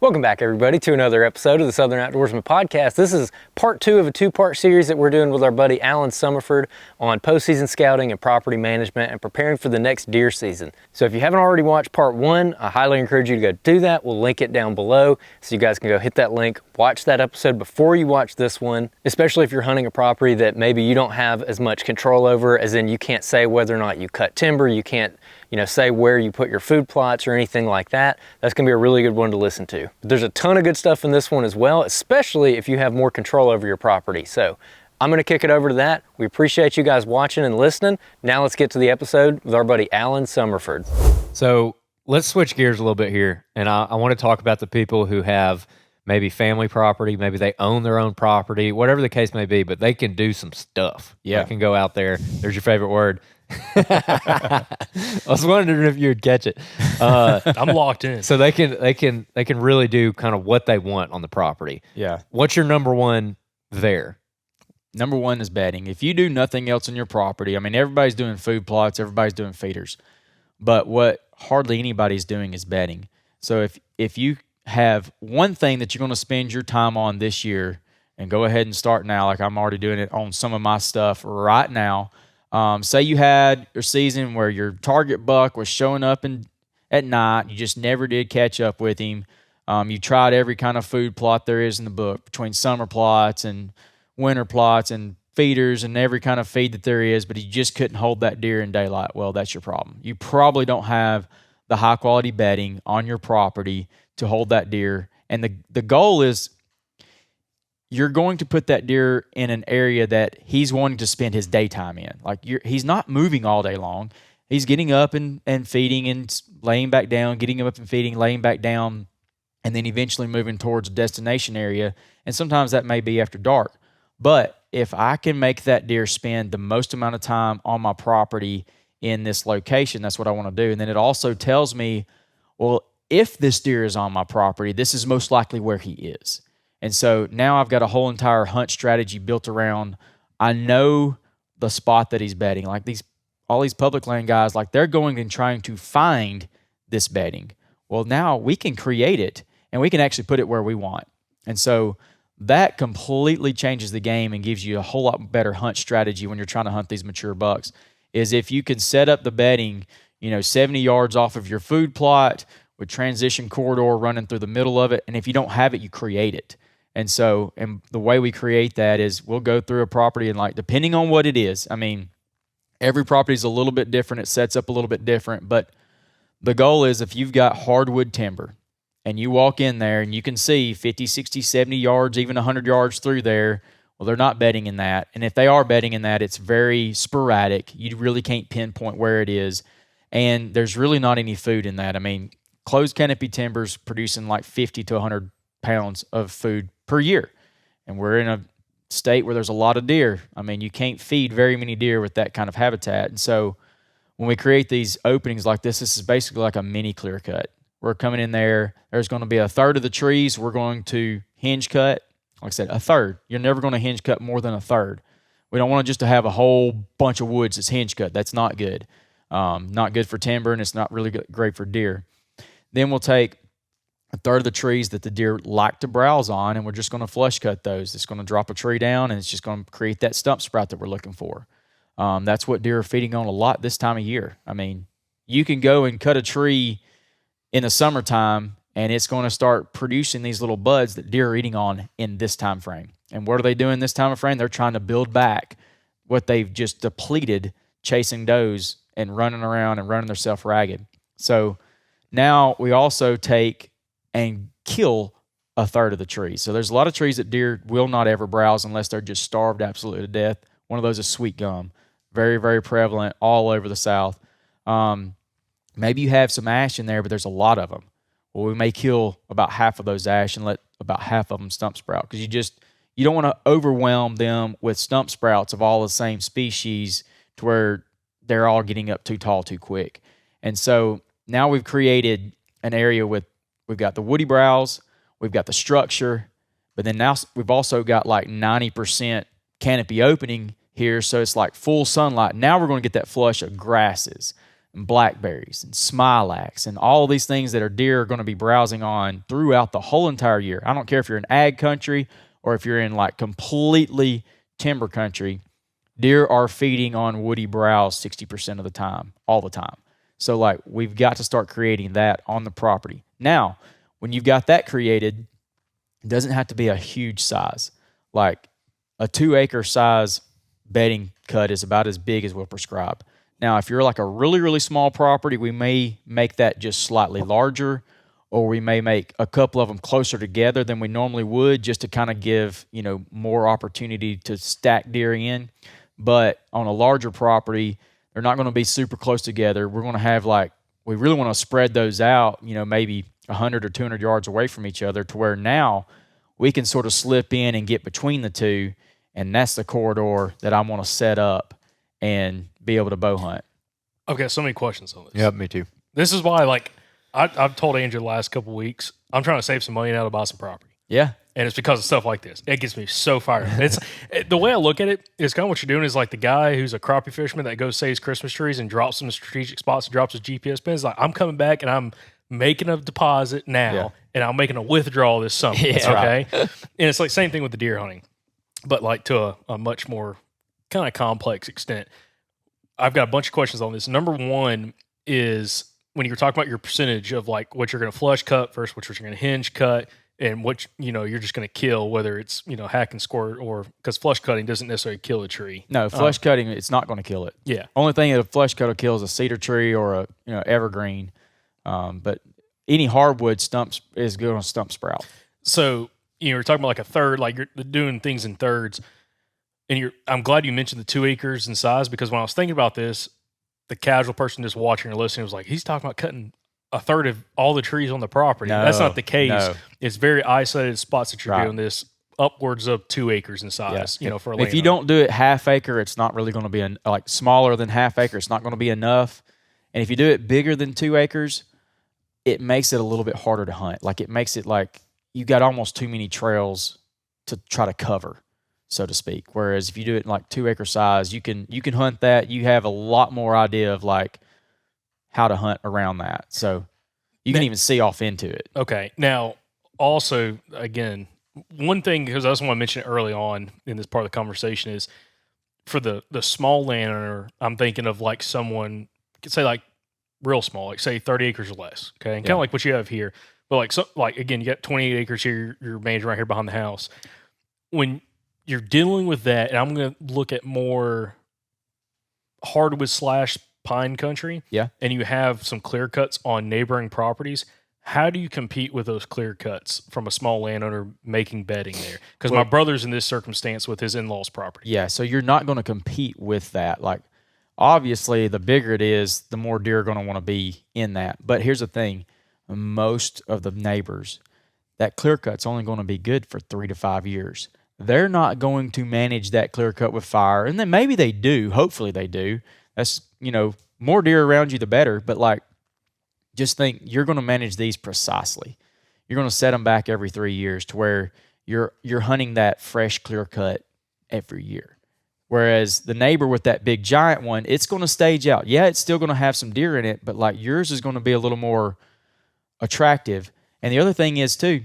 Welcome back, everybody, to another episode of the Southern Outdoorsman Podcast. This is part 2 of a 2-part series that we're doing with our buddy Alan Summerford on postseason scouting and property management and preparing for the next deer season. So if you haven't already watched part 1, I highly encourage you to go do that. We'll link it down below so you guys can go hit that link, watch that episode before you watch this one, especially if you're hunting a property that maybe you don't have as much control over, as in you can't say whether or not you cut timber, you can't say where you put your food plots or anything like that. That's gonna be a really good one to listen to. But there's a ton of good stuff in this one as well, especially if you have more control over your property. So I'm gonna kick it over to that. We appreciate you guys watching and listening. Now let's get to the episode with our buddy Alan Summerford. So let's switch gears a little bit here. And I wanna talk about the people who have maybe family property, maybe they own their own property, whatever the case may be, but they can do some stuff. Yeah. They can go out there. There's your favorite word. I was wondering if you would catch it. I'm locked in. So they can really do kind of what they want on the property. Yeah. What's your number one there? Number one is bedding. If you do nothing else on your property, I mean, everybody's doing food plots, everybody's doing feeders, but what hardly anybody's doing is bedding. So if you have one thing that you're going to spend your time on this year, and go ahead and start now, like I'm already doing it on some of my stuff right now. Say you had your season where your target buck was showing up at night. You just never did catch up with him. You tried every kind of food plot there is in the book, between summer plots and winter plots and feeders and every kind of feed that there is, but you just couldn't hold that deer in daylight. Well, that's your problem. You probably don't have the high quality bedding on your property to hold that deer. And the goal is, you're going to put that deer in an area that he's wanting to spend his daytime in. Like he's not moving all day long. He's getting up and feeding and laying back down, getting up and feeding, laying back down, and then eventually moving towards a destination area. And sometimes that may be after dark. But if I can make that deer spend the most amount of time on my property in this location, that's what I want to do. And then it also tells me, well, if this deer is on my property, this is most likely where he is. And so now I've got a whole entire hunt strategy built around, I know the spot that he's bedding. Like all these public land guys, like they're going and trying to find this bedding. Well, now we can create it and we can actually put it where we want. And so that completely changes the game and gives you a whole lot better hunt strategy when you're trying to hunt these mature bucks, is if you can set up the bedding, 70 yards off of your food plot with transition corridor running through the middle of it. And if you don't have it, you create it. And so, and the way we create that is we'll go through a property and, like, depending on what it is, I mean, every property is a little bit different. It sets up a little bit different. But the goal is, if you've got hardwood timber and you walk in there and you can see 50, 60, 70 yards, even 100 yards through there, well, they're not bedding in that. And if they are bedding in that, it's very sporadic. You really can't pinpoint where it is. And there's really not any food in that. I mean, closed canopy timber's producing like 50 to 100 pounds of food per year. And we're in a state where there's a lot of deer. I mean, you can't feed very many deer with that kind of habitat. And so when we create these openings like this is basically like a mini clear cut. We're coming in there. There's going to be a third of the trees we're going to hinge cut. Like I said, a third. You're never going to hinge cut more than a third. We don't want to just to have a whole bunch of woods that's hinge cut. That's not good. Not good for timber, and it's not really great for deer. Then we'll take a third of the trees that the deer like to browse on, and we're just going to flush cut those. It's going to drop a tree down, and it's just going to create that stump sprout that we're looking for. That's what deer are feeding on a lot this time of year. I mean, you can go and cut a tree in the summertime, and it's going to start producing these little buds that deer are eating on in this time frame. And what are they doing this time of frame? They're trying to build back what they've just depleted chasing does and running around and running themselves ragged. So now we also take and kill a third of the trees. So there's a lot of trees that deer will not ever browse unless they're just starved absolutely to death. One of those is sweet gum. Very, very prevalent all over the South. Maybe you have some ash in there, but there's a lot of them. Well, we may kill about half of those ash and let about half of them stump sprout, because you don't want to overwhelm them with stump sprouts of all the same species to where they're all getting up too tall too quick. And so now we've created an area with, we've got the woody browse, we've got the structure, but then now we've also got like 90% canopy opening here, so it's like full sunlight. Now we're going to get that flush of grasses. and blackberries and smilax and all these things that deer are going to be browsing on throughout the whole entire year. I don't care if you're in ag country or if you're in like completely timber country, deer are feeding on woody browse 60% of the time, all the time. So like we've got to start creating that on the property. Now, when you've got that created, it doesn't have to be a huge size. Like a 2-acre size bedding cut is about as big as we'll prescribe. Now, if you're like a really, really small property, we may make that just slightly larger, or we may make a couple of them closer together than we normally would, just to kind of give, more opportunity to stack deer in. But on a larger property, they're not going to be super close together. We're going to have we really want to spread those out, maybe 100 or 200 yards away from each other, to where now we can sort of slip in and get between the two. And that's the corridor that I want to set up and be able to bow hunt. I've got so many questions on this. Yep, me too. This is why, I've told Andrew the last couple of weeks, I'm trying to save some money now to buy some property. Yeah. And it's because of stuff like this. It gets me so fired up. It's the way I look at it is kind of what you're doing is like the guy who's a crappie fisherman that goes saves Christmas trees and drops them in strategic spots and drops his GPS pins. Like, I'm coming back and I'm making a deposit now and I'm making a withdrawal this summer. Okay. And it's like same thing with the deer hunting, but like to a much more kind of complex extent. I've got a bunch of questions on this. Number one is when you were talking about your percentage of like what you're going to flush cut versus what you're going to hinge cut, and what you're just going to kill, whether it's hack and squirt, or because flush cutting doesn't necessarily kill a tree. No, flush cutting, it's not going to kill it. Yeah. Only thing that a flush cut will kill is a cedar tree or a evergreen. But any hardwood stumps is good on stump sprout. So we're talking about like a third, like you're doing things in thirds. And I'm glad you mentioned the 2 acres in size, because when I was thinking about this, the casual person just watching or listening was like, he's talking about cutting a third of all the trees on the property. No, that's not the case. No. It's very isolated spots that you're Right. doing this, upwards of 2 acres in size, for a If you don't do it half acre, it's not really going to be like smaller than half acre. It's not going to be enough. And if you do it bigger than 2 acres, it makes it a little bit harder to hunt. Like it makes it like you got almost too many trails to try to cover, so to speak. Whereas if you do it in like 2 acre size, you can hunt that. You have a lot more idea of like how to hunt around that. So you can even see off into it. Okay. Now, also, again, one thing, because I just want to mention it early on in this part of the conversation, is for the small landowner, I'm thinking of like someone, say like real small, like say 30 acres or less. Okay. And kind of like what you have here. But again, you got 28 acres here, you're managing right here behind the house. When you're dealing with that, and I'm going to look at more hardwood / pine country, and you have some clear cuts on neighboring properties, how do you compete with those clear cuts from a small landowner making bedding there? Because my brother's in this circumstance with his in-laws' property. Yeah, so you're not going to compete with that. Like, obviously, the bigger it is, the more deer are going to want to be in that. But here's the thing. Most of the neighbors, that clear cut's only going to be good for 3 to 5 years. They're not going to manage that clear cut with fire. And then maybe they do. Hopefully they do. That's, more deer around you, the better. But like, just think you're going to manage these precisely. You're going to set them back every 3 years to where you're hunting that fresh clear cut every year. Whereas the neighbor with that big giant one, it's going to stage out. Yeah, it's still going to have some deer in it, but like yours is going to be a little more attractive. And the other thing is too,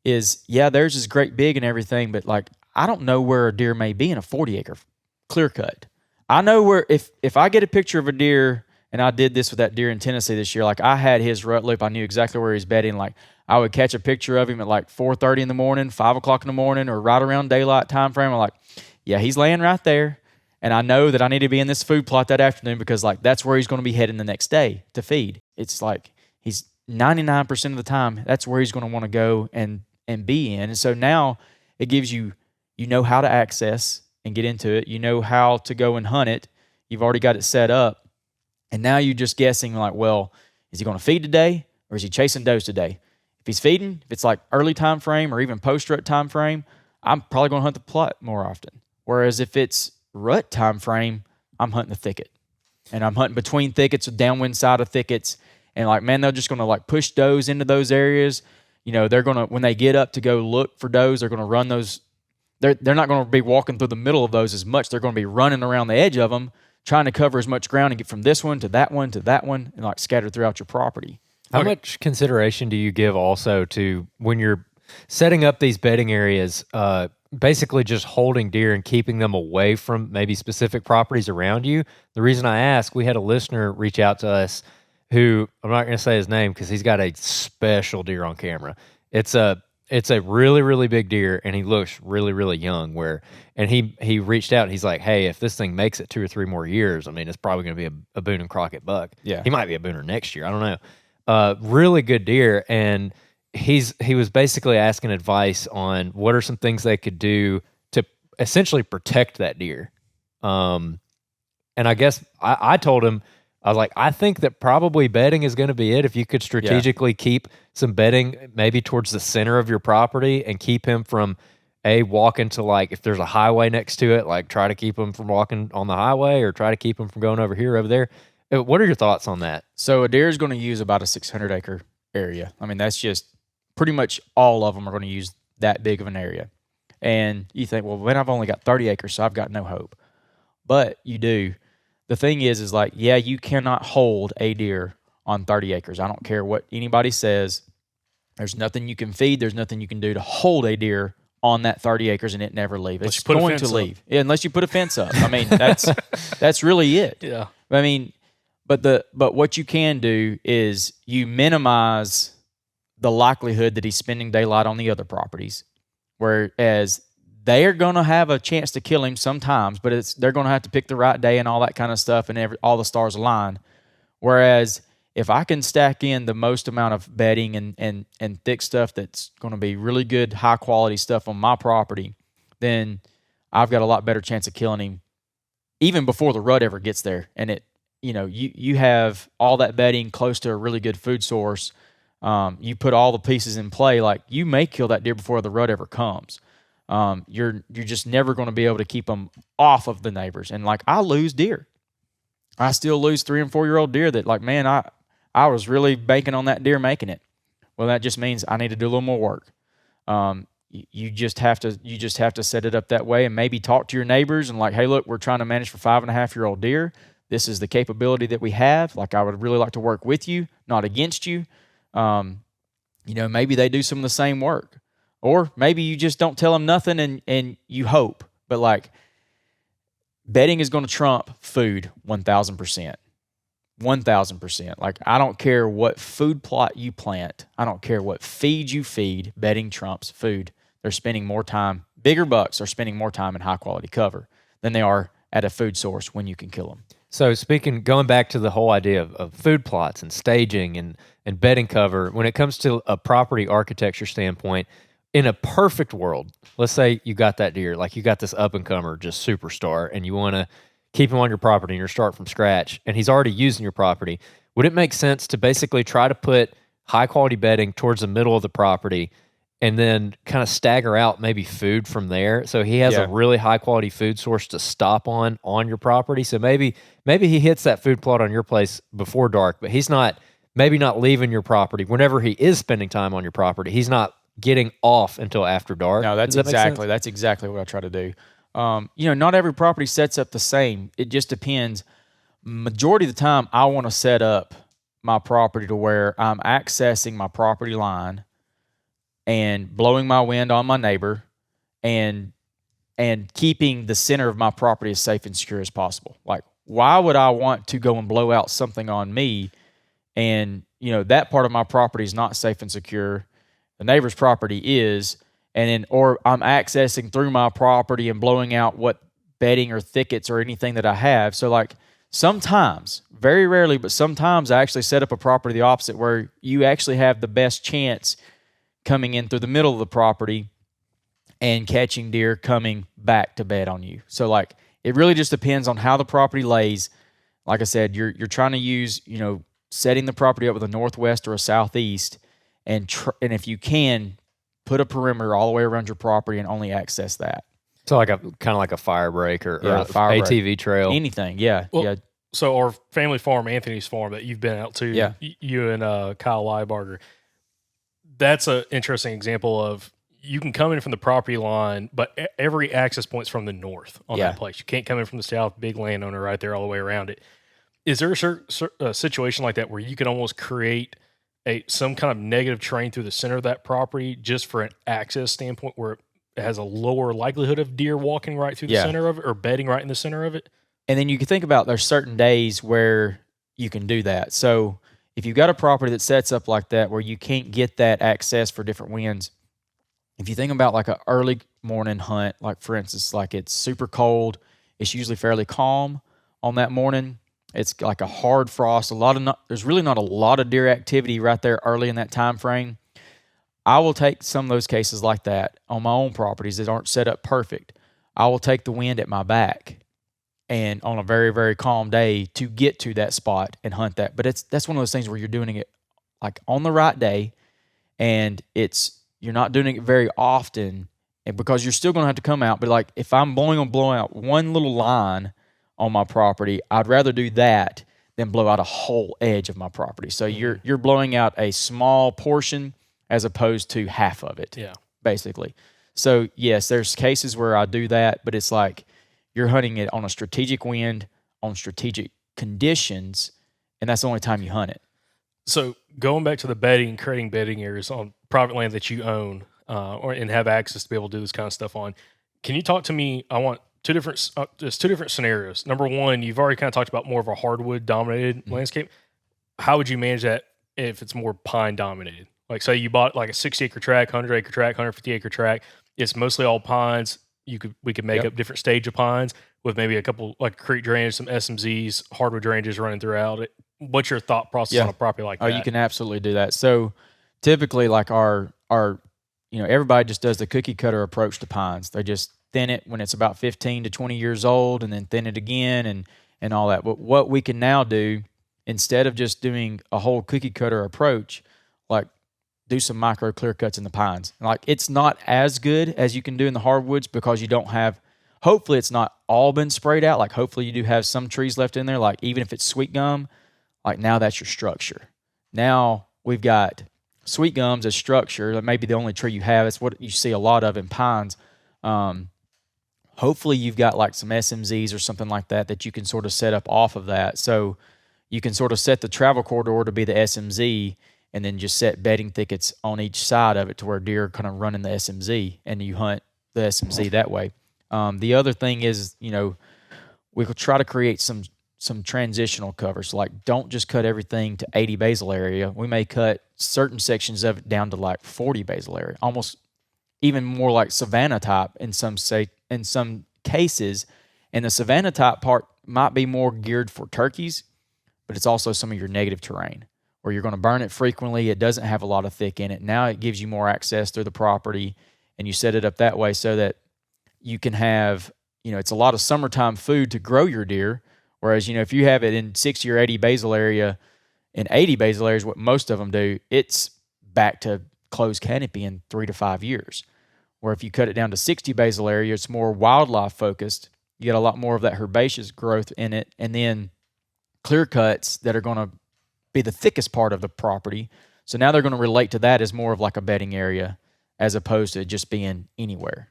theirs is great big and everything, but like I don't know where a deer may be in a 40 acre clear cut. I know where if I get a picture of a deer, and I did this with that deer in Tennessee this year, like I had his rut loop, I knew exactly where he's bedding. Like I would catch a picture of him at like 4:30 in the morning, 5 o'clock in the morning, or right around daylight time frame. I'm like, yeah, he's laying right there. And I know that I need to be in this food plot that afternoon because like that's where he's going to be heading the next day to feed. It's like he's 99% of the time, that's where he's going to want to go and be in. And so now it gives you how to access and get into it. You know how to go and hunt it. You've already got it set up. And now you're just guessing like, well, is he going to feed today or is he chasing does today? If he's feeding, if it's like early time frame or even post-rut time frame, I'm probably going to hunt the plot more often. Whereas if it's rut time frame, I'm hunting the thicket. And I'm hunting between thickets or downwind side of thickets. And like, man, they're just going to like push does into those areas. They're going to, when they get up to go look for does, they're going to run those. They're not going to be walking through the middle of those as much. They're going to be running around the edge of them trying to cover as much ground and get from this one to that one to that one and like scattered throughout your property. How much consideration do you give also to when you're setting up these bedding areas, basically just holding deer and keeping them away from maybe specific properties around you? The reason I ask, we had a listener reach out to us who, I'm not going to say his name because he's got a special deer on camera. It's a really, really big deer, and he looks really, really young. And he reached out and he's like, hey, if this thing makes it 2 or 3 more years, I mean, it's probably going to be a Boone and Crockett buck. Yeah. He might be a Booner next year. I don't know. Really good deer. And he was basically asking advice on what are some things they could do to essentially protect that deer. And I guess I told him, I was like, I think that probably bedding is going to be it. If you could strategically keep some bedding maybe towards the center of your property and keep him from walking to, like, if there's a highway next to it, like try to keep him from walking on the highway or try to keep him from going over here, over there. What are your thoughts on that? So a deer is going to use about a 600-acre area. I mean, that's just pretty much all of them are going to use that big of an area. And you think, well, when I've only got 30 acres, so I've got no hope. But you do. The thing is like, yeah, you cannot hold a deer on 30 acres. I don't care what anybody says. There's nothing you can feed. There's nothing you can do to hold a deer on that 30 acres and it never leave. It's going to leave. Yeah, unless you put a fence up. I mean, that's really it. Yeah. I mean, but what you can do is you minimize the likelihood that he's spending daylight on the other properties, whereas they are going to have a chance to kill him sometimes, but they're going to have to pick the right day and all that kind of stuff, and all the stars align. Whereas if I can stack in the most amount of bedding and thick stuff that's going to be really good, high quality stuff on my property, then I've got a lot better chance of killing him even before the rut ever gets there. And you have all that bedding close to a really good food source. You put all the pieces in play, like you may kill that deer before the rut ever comes. You're just never going to be able to keep them off of the neighbors. And like, I lose deer. I still lose 3 and 4 year old deer that, like, man, I was really banking on that deer making it. Well, that just means I need to do a little more work. You just have to set it up that way and maybe talk to your neighbors and like, hey, look, we're trying to manage for 5.5 year old deer. This is the capability that we have. Like, I would really like to work with you, not against you. Maybe they do some of the same work. Or maybe you just don't tell them nothing and you hope. But like, bedding is going to trump food 1,000%. 1,000%. Like, I don't care what food plot you plant. I don't care what feed you feed. Bedding trumps food. They're spending more time. Bigger bucks are spending more time in high quality cover than they are at a food source when you can kill them. So going back to the whole idea of food plots and staging and bedding cover, when it comes to a property architecture standpoint, in a perfect world, let's say you got that deer, like you got this up-and-comer, just superstar, and you want to keep him on your property and you're starting from scratch, and he's already using your property, would it make sense to basically try to put high-quality bedding towards the middle of the property and then kind of stagger out maybe food from there so he has a really high-quality food source to stop on your property? So maybe he hits that food plot on your place before dark, but he's not leaving your property. Whenever he is spending time on your property, he's not getting off until after dark. No, that's exactly what I try to do. Not every property sets up the same. It just depends. Majority of the time, I want to set up my property to where I'm accessing my property line and blowing my wind on my neighbor and keeping the center of my property as safe and secure as possible. Like, why would I want to go and blow out something on me and, that part of my property is not safe and secure? The neighbor's property is, or I'm accessing through my property and blowing out what bedding or thickets or anything that I have. So like, sometimes, very rarely, but sometimes I actually set up a property the opposite where you actually have the best chance coming in through the middle of the property and catching deer coming back to bed on you. So like, it really just depends on how the property lays. Like I said, you're trying to use, setting the property up with a northwest or a southeast, and if you can, put a perimeter all the way around your property and only access that. So like kind of like a fire break or a ATV trail. Anything, yeah. Well, yeah. So our family farm, Anthony's farm that you've been out to, you and Kyle Leibarger, that's an interesting example of you can come in from the property line, but every access point's from the north on Yeah. that place. You can't come in from the south, big landowner right there all the way around it. Is there a situation like that where you can almost create some kind of negative terrain through the center of that property just for an access standpoint where it has a lower likelihood of deer walking right through the Yeah. center of it or bedding right in the center of it? And then you can think about there's certain days where you can do that. So if you've got a property that sets up like that where you can't get that access for different winds, if you think about like an early morning hunt, like for instance, like it's super cold, it's usually fairly calm on that morning. It's like a hard frost. There's really not a lot of deer activity right there early in that time frame. I will take some of those cases like that on my own properties that aren't set up perfect. I will take the wind at my back and on a very, very calm day to get to that spot and hunt that. But that's one of those things where you're doing it like on the right day, and you're not doing it very often, and because you're still going to have to come out. But like if I'm blowing out one little line on my property, I'd rather do that than blow out a whole edge of my property. So you're blowing out a small portion as opposed to half of it. Yeah. Basically. So yes, there's cases where I do that, but it's like you're hunting it on a strategic wind, on strategic conditions, and that's the only time you hunt it. So going back to the bedding, creating bedding areas on private land that you own and have access to be able to do this kind of stuff on, can you talk to me? I want there's two different scenarios. Number one, you've already kind of talked about more of a hardwood dominated landscape. How would you manage that if it's more pine dominated? Like say you bought like a 60-acre tract, 100-acre tract, 150-acre tract. It's mostly all pines. We could make up different stage of pines with maybe a couple like creek drainage, some SMZs, hardwood drainages running throughout it. What's your thought process on a property like that? Oh, you can absolutely do that. So typically like our everybody just does the cookie cutter approach to pines. They just thin it when it's about 15 to 20 years old and then thin it again and all that. But what we can now do, instead of just doing a whole cookie cutter approach, like do some micro clear cuts in the pines. Like it's not as good as you can do in the hardwoods because you don't have, hopefully it's not all been sprayed out. Like hopefully you do have some trees left in there. Like even if it's sweet gum, like now that's your structure. Now we've got sweet gums as structure. That may be the only tree you have. It's what you see a lot of in pines. Hopefully you've got like some SMZs or something like that you can sort of set up off of that. So you can sort of set the travel corridor to be the SMZ and then just set bedding thickets on each side of it to where deer kind of run in the SMZ and you hunt the SMZ that way. The other thing is, we could try to create some transitional covers. Like don't just cut everything to 80 basal area. We may cut certain sections of it down to like 40 basal area, almost even more like savanna type in some cases. And the savanna type part might be more geared for turkeys, but it's also some of your negative terrain where you're going to burn it frequently. It doesn't have a lot of thick in it. Now it gives you more access through the property, and you set it up that way so that you can have, it's a lot of summertime food to grow your deer. Whereas, if you have it in 60 or 80 basal area, in 80 basal areas, what most of them do, it's back to closed canopy in 3 to 5 years. Where if you cut it down to 60 basal area, it's more wildlife focused. You get a lot more of that herbaceous growth in it. And then clear cuts that are going to be the thickest part of the property. So now they're going to relate to that as more of like a bedding area as opposed to just being anywhere.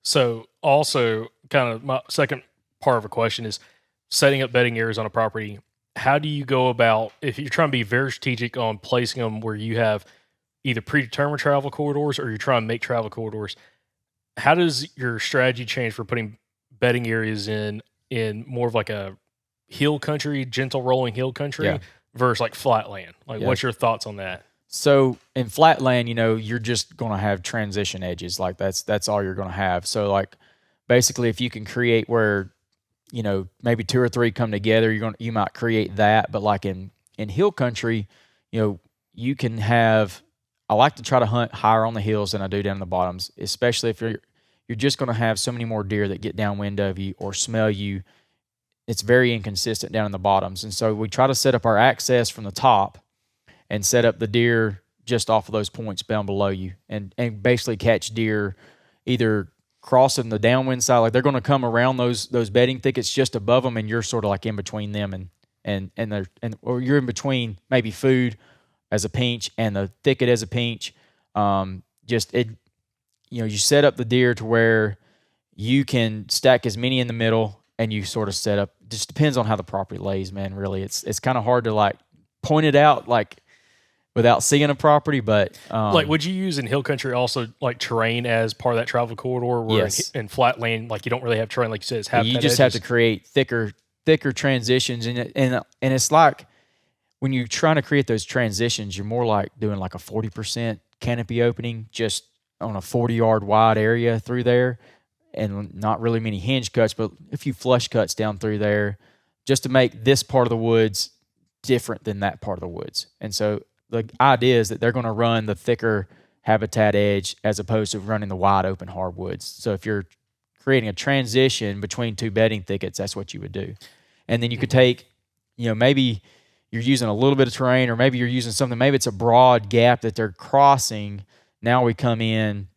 So also kind of my second part of a question is setting up bedding areas on a property. How do you go about, if you're trying to be very strategic on placing them where you have either predetermined travel corridors or you're trying to make travel corridors, how does your strategy change for putting bedding areas in more of like a hill country, gentle rolling hill country versus like flat land? Like what's your thoughts on that? So in flat land, you're just going to have transition edges. Like that's all you're going to have. So like basically if you can create where, maybe 2 or 3 come together, you might create that. But like in hill country, you can have, I like to try to hunt higher on the hills than I do down in the bottoms, especially if you're just going to have so many more deer that get downwind of you or smell you. It's very inconsistent down in the bottoms. And so we try to set up our access from the top and set up the deer just off of those points down below you and basically catch deer either crossing the downwind side, like they're going to come around those bedding thickets just above them, and you're sort of like in between them or you're in between maybe food as a pinch and the thicket as a pinch. you set up the deer to where you can stack as many in the middle, and you sort of set up. Just depends on how the property lays, man. Really, it's kind of hard to like point it out like without seeing a property, but like, would you use in hill country also like terrain as part of that travel corridor? Where Yes. in flat land, like you don't really have terrain, like you said, it's you just have to create thicker transitions, and it's like when you're trying to create those transitions, you're more like doing like a 40% canopy opening just on a 40-yard wide area through there, and not really many hinge cuts, but a few flush cuts down through there, just to make this part of the woods different than that part of the woods. And so the idea is that they're going to run the thicker habitat edge as opposed to running the wide open hardwoods. So if you're creating a transition between two bedding thickets, that's what you would do. And then you could take, maybe you're using a little bit of terrain, or maybe you're using something, maybe it's a broad gap that they're crossing. Now we come in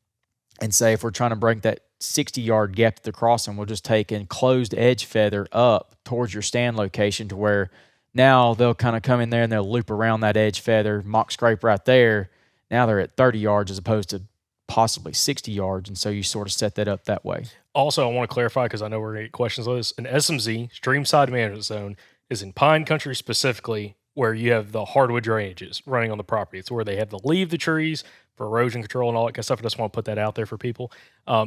and say, if we're trying to break that 60-yard gap that they're crossing, we'll just take enclosed edge feather up towards your stand location to where now they'll kind of come in there and they'll loop around that edge feather, mock scrape right there. Now they're at 30 yards as opposed to possibly 60 yards. And so you sort of set that up that way. Also, I want to clarify, because I know we're going to get questions on this. An SMZ, Stream Side Management Zone, is in pine country specifically, where you have the hardwood drainages running on the property. It's where they have to leave the trees for erosion control and all that kind of stuff. I just want to put that out there for people.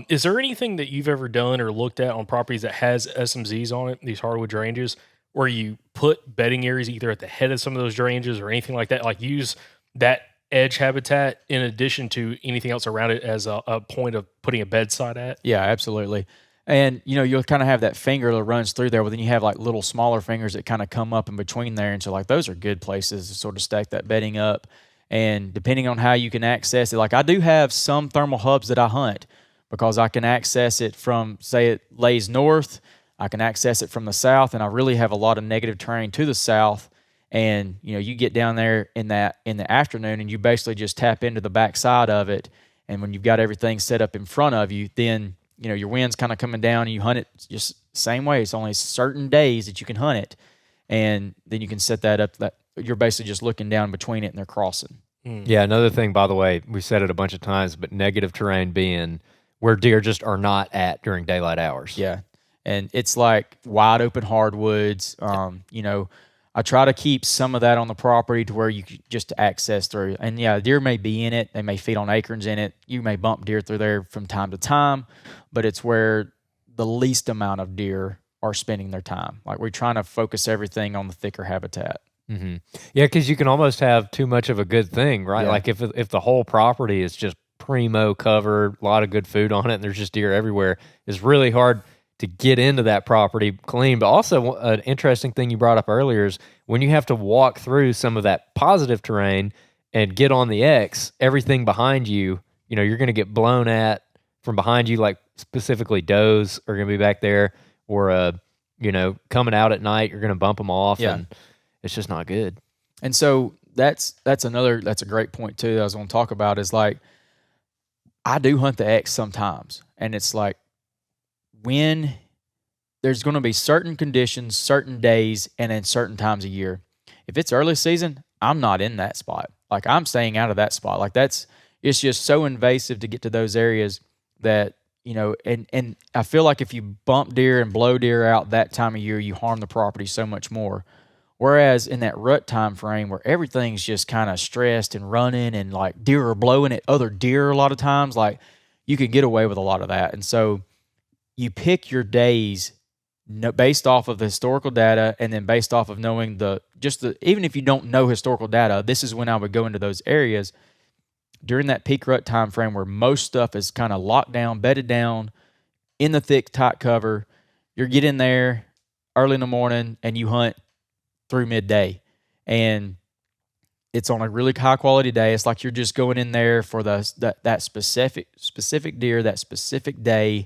Is there anything that you've ever done or looked at on properties that has SMZs on it, these hardwood drainages, where you put bedding areas either at the head of some of those drainages or anything like that, like use that edge habitat in addition to anything else around it as a point of putting a bedside at? Yeah, absolutely. And, you'll kind of have that finger that runs through there, but then you have like little smaller fingers that kind of come up in between there. And so like those are good places to sort of stack that bedding up. And depending on how you can access it, like I do have some thermal hubs that I hunt because I can access it from, say it lays north, I can access it from the south, and I really have a lot of negative terrain to the south. And, you get down there in the afternoon and you basically just tap into the backside of it. And when you've got everything set up in front of you, then, your wind's kind of coming down and you hunt it just the same way. It's only certain days that you can hunt it. And then you can set that up that you're basically just looking down between it and they're crossing. Yeah, another thing, by the way, we said it a bunch of times, but negative terrain being where deer just are not at during daylight hours. Yeah. And it's like wide open hardwoods. I try to keep some of that on the property to where you can just access through. And yeah, deer may be in it. They may feed on acorns in it. You may bump deer through there from time to time, but it's where the least amount of deer are spending their time. Like we're trying to focus everything on the thicker habitat. Mm-hmm. Yeah, because you can almost have too much of a good thing, right? Yeah. Like if the whole property is just primo covered, a lot of good food on it, and there's just deer everywhere, it's really hard to get into that property clean. But also an interesting thing you brought up earlier is when you have to walk through some of that positive terrain and get on the X, everything behind you, you're going to get blown at from behind you, like specifically does are going to be back there, or, coming out at night, you're going to bump them off. Yeah. And it's just not good. And so that's a great point too that I was going to talk about is like, I do hunt the X sometimes. And it's like, when there's going to be certain conditions, certain days, and in certain times of year. If it's early season, I'm not in that spot. Like I'm staying out of that spot. Like it's just so invasive to get to those areas that, and I feel like if you bump deer and blow deer out that time of year, you harm the property so much more. Whereas in that rut time frame where everything's just kind of stressed and running and like deer are blowing at other deer a lot of times, like you can get away with a lot of that. And so you pick your days based off of the historical data, and then based off of knowing even if you don't know historical data, this is when I would go into those areas during that peak rut time frame where most stuff is kind of locked down, bedded down in the thick, tight cover. You get in there early in the morning and you hunt through midday, and it's on a really high quality day. It's like you're just going in there for that specific deer, that specific day.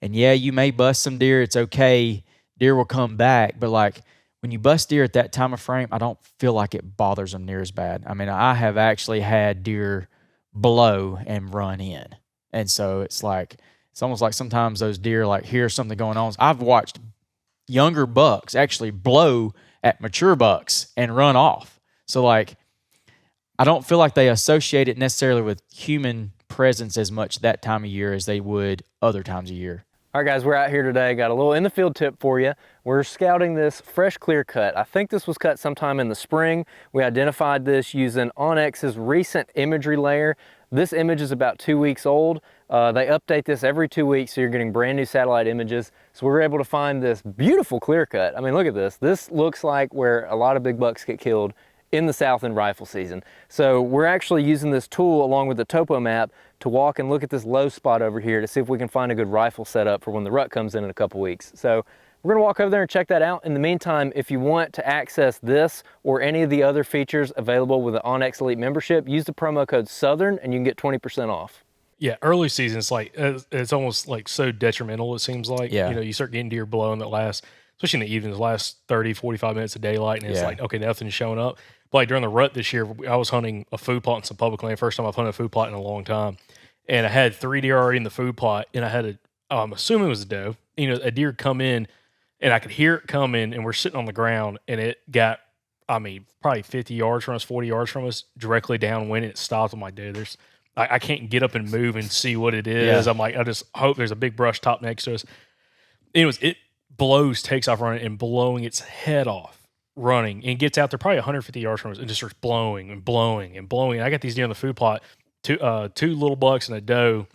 And yeah, you may bust some deer. It's okay. Deer will come back. But like when you bust deer at that time of frame, I don't feel like it bothers them near as bad. I mean, I have actually had deer blow and run in. And so it's almost like sometimes those deer like hear something going on. I've watched younger bucks actually blow at mature bucks and run off. So like, I don't feel like they associate it necessarily with human presence as much that time of year as they would other times of year. All right, guys, we're out here today. Got a little in the field tip for you. We're scouting this fresh clear cut. I think this was cut sometime in the spring. We identified this using onX's recent imagery layer. This image is about 2 weeks old. They update this every 2 weeks, so you're getting brand new satellite images. So we were able to find this beautiful clear cut. I mean, look at this. This looks like where a lot of big bucks get killed in the south in rifle season. So we're actually using this tool along with the topo map to walk and look at this low spot over here to see if we can find a good rifle setup for when the rut comes in a couple weeks. So we're gonna walk over there and check that out. In the meantime, if you want to access this or any of the other features available with the onX Elite membership, use the promo code SOUTHERN and you can get 20% off. Yeah, early season, it's almost like so detrimental, it seems like. Yeah. You know, you start getting deer blowing that last, especially in the evenings, last 30, 45 minutes of daylight, and it's like, okay, nothing's showing up. But like during the rut this year, I was hunting a food plot in some public land. First time I've hunted a food plot in a long time. And I had 3 deer already in the food plot, and I had I'm assuming it was a doe. You know, a deer come in, and I could hear it coming, and we're sitting on the ground, and it got, I mean, probably 50 yards from us, 40 yards from us, directly downwind, and it stopped. I'm like, dude, I can't get up and move and see what it is. I'm like, I just hope there's a big brush top next to us. Anyways, it takes off running and blowing its head off, running, and gets out there probably 150 yards from us and just starts blowing and blowing and blowing. And I got these deer on the food plot, two little bucks and a doe,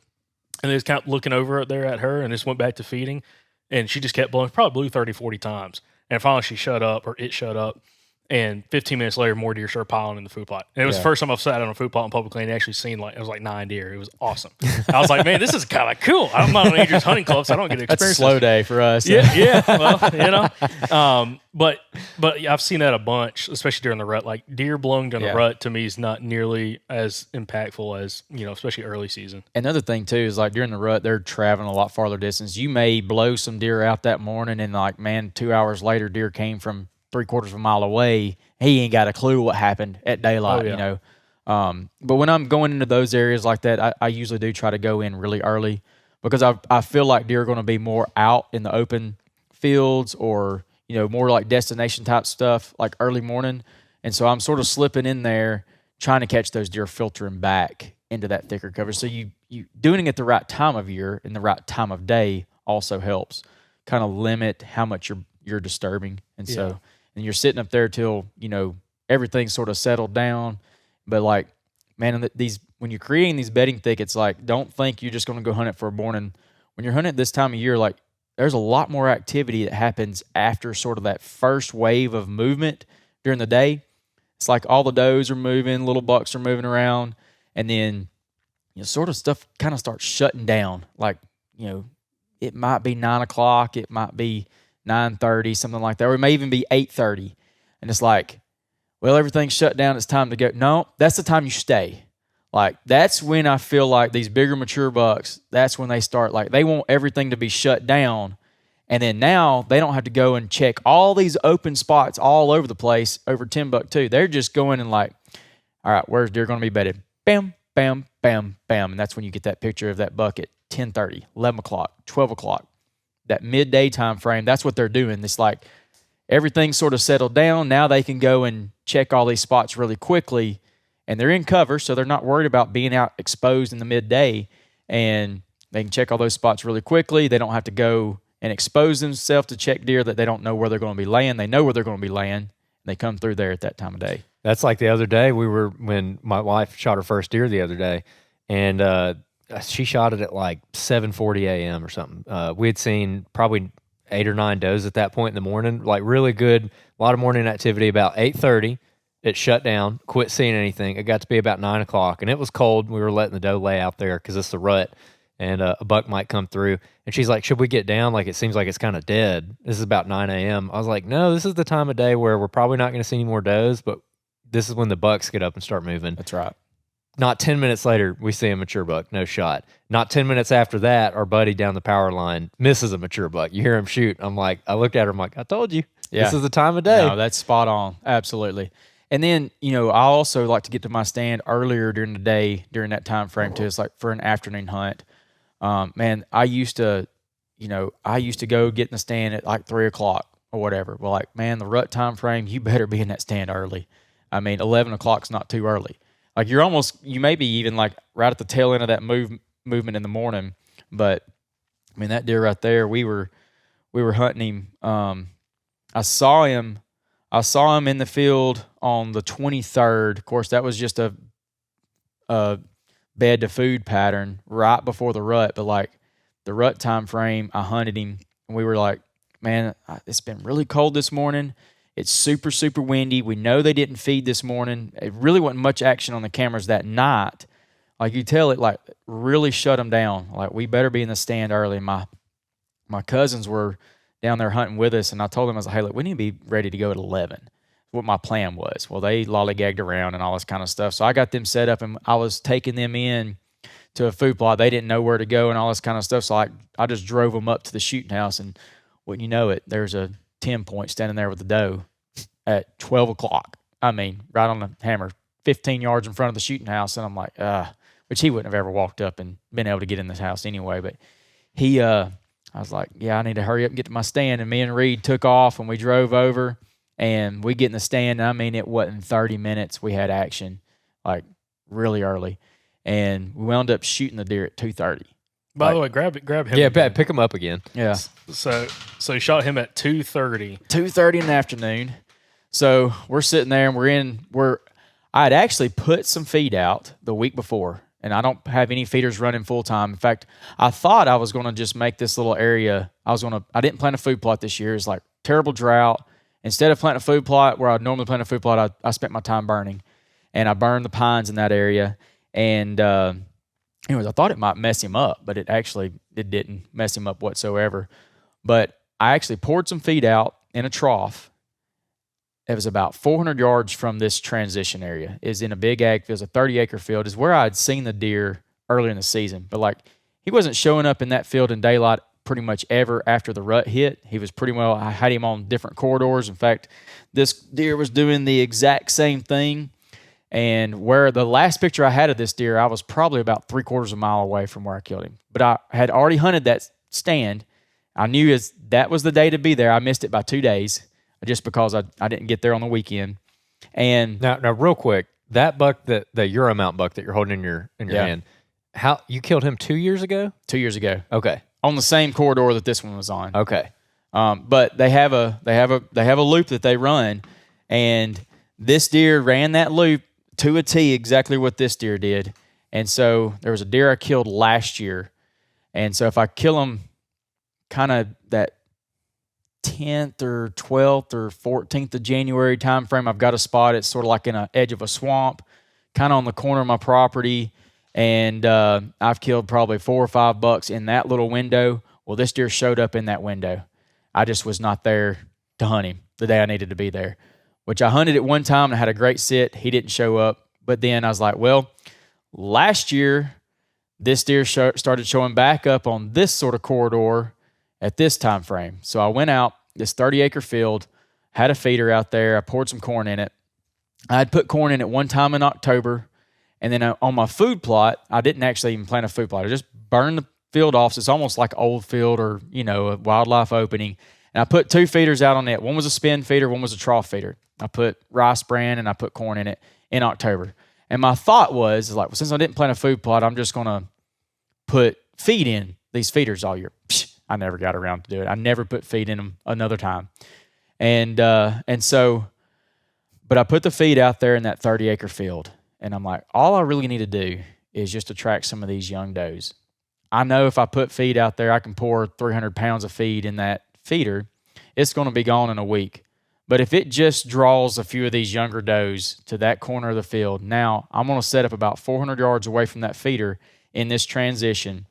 and they just kept looking over there at her and just went back to feeding, and she just kept blowing, probably blew 30, 40 times. And finally she shut up, or it shut up. And 15 minutes later, more deer started piling in the food plot. And it was the first time I've sat on a food plot in public land and actually seen it was like 9 deer. It was awesome. I was like, man, this is kind of cool. I'm not on Andrew's hunting club, so I don't get to experience That's a slow day for us. Yeah. Well, you know, but I've seen that a bunch, especially during the rut. Like deer blowing during the rut to me is not nearly as impactful as, you know, especially early season. Another thing too is like during the rut, they're traveling a lot farther distance. You may blow some deer out that morning, and like, man, 2 hours later, deer came from 3/4 of a mile away. He ain't got a clue what happened at daylight, you know. But when I'm going into those areas like that, I usually do try to go in really early, because I feel like deer are going to be more out in the open fields, or, you know, more like destination type stuff like early morning. And so I'm sort of slipping in there trying to catch those deer filtering back into that thicker cover. So you doing it at the right time of year and the right time of day also helps kind of limit how much you're disturbing. And so and you're sitting up there till, you know, everything's sort of settled down. But like, man, when you're creating these bedding thickets, like, don't think you're just going to go hunt it for a morning. When you're hunting this time of year, like, there's a lot more activity that happens after sort of that first wave of movement during the day. It's like all the does are moving, little bucks are moving around, and then, you know, sort of stuff kind of starts shutting down. Like, you know, it might be 9 o'clock, it might be 9:30, something like that, or it may even be 8:30, and it's like, well, everything's shut down, it's time to go. No, that's the time you stay. Like, that's when I feel like these bigger mature bucks, that's when they start, like, they want everything to be shut down, and then now they don't have to go and check all these open spots all over the place over Timbuk too. They're just going and like, all right, where's deer going to be bedded? Bam, bam, bam, bam, and that's when you get that picture of that buck at 10:30, 11 o'clock, 12 o'clock. That midday time frame, that's what they're doing. It's like everything's sort of settled down. Now they can go and check all these spots really quickly, and they're in cover, so they're not worried about being out exposed in the midday, and they can check all those spots really quickly. They don't have to go and expose themselves to check deer that they don't know where they're going to be laying. They know where they're going to be laying, and they come through there at that time of day. That's like the other day when my wife shot her first deer the other day, and she shot it at like 7:40 a.m. or something. We had seen probably 8 or 9 does at that point in the morning, like really good, a lot of morning activity. About 8:30, it shut down, quit seeing anything. It got to be about 9 o'clock, and it was cold. We were letting the doe lay out there because it's the rut, and a buck might come through. And she's like, should we get down? Like, it seems like it's kind of dead. This is about 9 a.m. I was like, no, this is the time of day where we're probably not going to see any more does, but this is when the bucks get up and start moving. That's right. Not 10 minutes later, we see a mature buck, no shot. Not 10 minutes after that, our buddy down the power line misses a mature buck. You hear him shoot. I looked at her, I'm like, I told you. Yeah. This is the time of day. No, that's spot on. Absolutely. And then, you know, I also like to get to my stand earlier during the day, during that time frame too. It's like for an afternoon hunt. Man, I used to go get in the stand at like 3 o'clock or whatever. Well, like, man, the rut time frame, you better be in that stand early. I mean, 11 o'clock's not too early. Like you may be even like right at the tail end of that movement in the morning. But I mean, that deer right there, we were hunting him. I saw him in the field on the 23rd. Of course, that was just a bed to food pattern right before the rut. But like the rut time frame, I hunted him, and we were like, man, it's been really cold this morning. It's super, super windy. We know they didn't feed this morning. It really wasn't much action on the cameras that night. Like you tell it, like really shut them down. Like we better be in the stand early. My cousins were down there hunting with us, and I told them, I was like, hey, look, we need to be ready to go at 11. What my plan was. Well, they lollygagged around and all this kind of stuff. So I got them set up, and I was taking them in to a food plot. They didn't know where to go and all this kind of stuff. So I just drove them up to the shooting house, and wouldn't you know it, there's a 10-point standing there with the doe at 12 o'clock. I mean, right on the hammer, 15 yards in front of the shooting house. And I'm like, which he wouldn't have ever walked up and been able to get in this house anyway. But I was like, yeah, I need to hurry up and get to my stand. And me and Reed took off, and we drove over, and we get in the stand. And I mean, it wasn't 30 minutes. We had action, like really early. And we wound up shooting the deer at 2:30. By the way, grab him. Yeah, again. pick him up again. Yeah. So you shot him at 2:30. 2:30 in the afternoon. So we're sitting there, and I had actually put some feed out the week before, and I don't have any feeders running full time. In fact, I thought I was going to just make this little area. I didn't plant a food plot this year. It's like terrible drought. Instead of planting a food plot where I'd normally plant a food plot, I spent my time burning, and I burned the pines in that area. And anyways, I thought it might mess him up, but it didn't mess him up whatsoever. But I actually poured some feed out in a trough. It was about 400 yards from this transition area. It's in a big ag field. It's a 30-acre field. It's where I'd seen the deer earlier in the season. But like he wasn't showing up in that field in daylight pretty much ever after the rut hit. He was I had him on different corridors. In fact, this deer was doing the exact same thing. And where the last picture I had of this deer, I was probably about 3/4 mile away from where I killed him. But I had already hunted that stand. I knew that was the day to be there. I missed it by 2 days just because I didn't get there on the weekend. And Now, real quick, that buck, the Euromount buck that you're holding in your hand, how you killed him 2 years ago? 2 years ago, Okay. on the same corridor that this one was on. Okay. But they have a loop that they run, and this deer ran that loop to a T, exactly what this deer did. And so there was a deer I killed last year, and so if I kill him kind of that 10th or 12th or 14th of January time frame, I've got a spot. It's sort of like in an edge of a swamp, kind of on the corner of my property, and I've killed probably 4 or 5 bucks in that little window. Well, this deer showed up in that window. I just was not there to hunt him the day I needed to be there, which I hunted at one time and I had a great sit. He didn't show up. But then I was like, well, last year, this deer started showing back up on this sort of corridor at this time frame. So I went out, this 30-acre field, had a feeder out there. I poured some corn in it. I had put corn in it one time in October. And then on my food plot, I didn't actually even plant a food plot. I just burned the field off. So it's almost like an old field or, a wildlife opening. And I put 2 feeders out on it. One was a spin feeder, one was a trough feeder. I put rice bran and I put corn in it in October. And my thought was, like, well, since I didn't plant a food plot, I'm just going to put feed in these feeders all year. I never got around to do it. I never put feed in them another time. And so, but I put the feed out there in that 30-acre field. And I'm like, all I really need to do is just attract some of these young does. I know if I put feed out there, I can pour 300 pounds of feed in that feeder. It's going to be gone in a week. But if it just draws a few of these younger does to that corner of the field, now I'm going to set up about 400 yards away from that feeder in this transition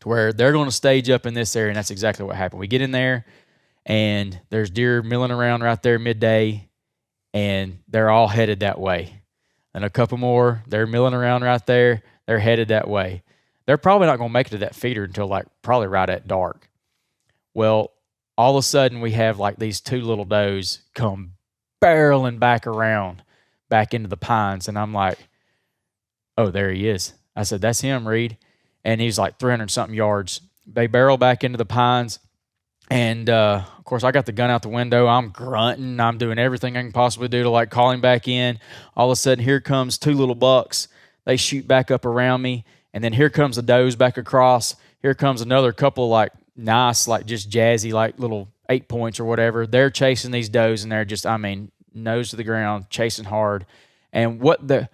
to where they're going to stage up in this area, and that's exactly what happened. We get in there, and there's deer milling around right there midday, and they're all headed that way. And a couple more, they're milling around right there, they're headed that way. They're probably not going to make it to that feeder until probably right at dark. Well, all of a sudden we have these 2 little does come barreling back around, back into the pines. And I'm like, oh, there he is. I said, that's him, Reed. And he's like 300-something yards. They barrel back into the pines. And of course, I got the gun out the window. I'm grunting. I'm doing everything I can possibly do to like call him back in. All of a sudden, here comes two little bucks. They shoot back up around me, and then here comes the does back across. Here comes another couple like nice, like just jazzy, like little 8 points or whatever. They're chasing these does, and they're just, I mean, nose to the ground, chasing hard. And what the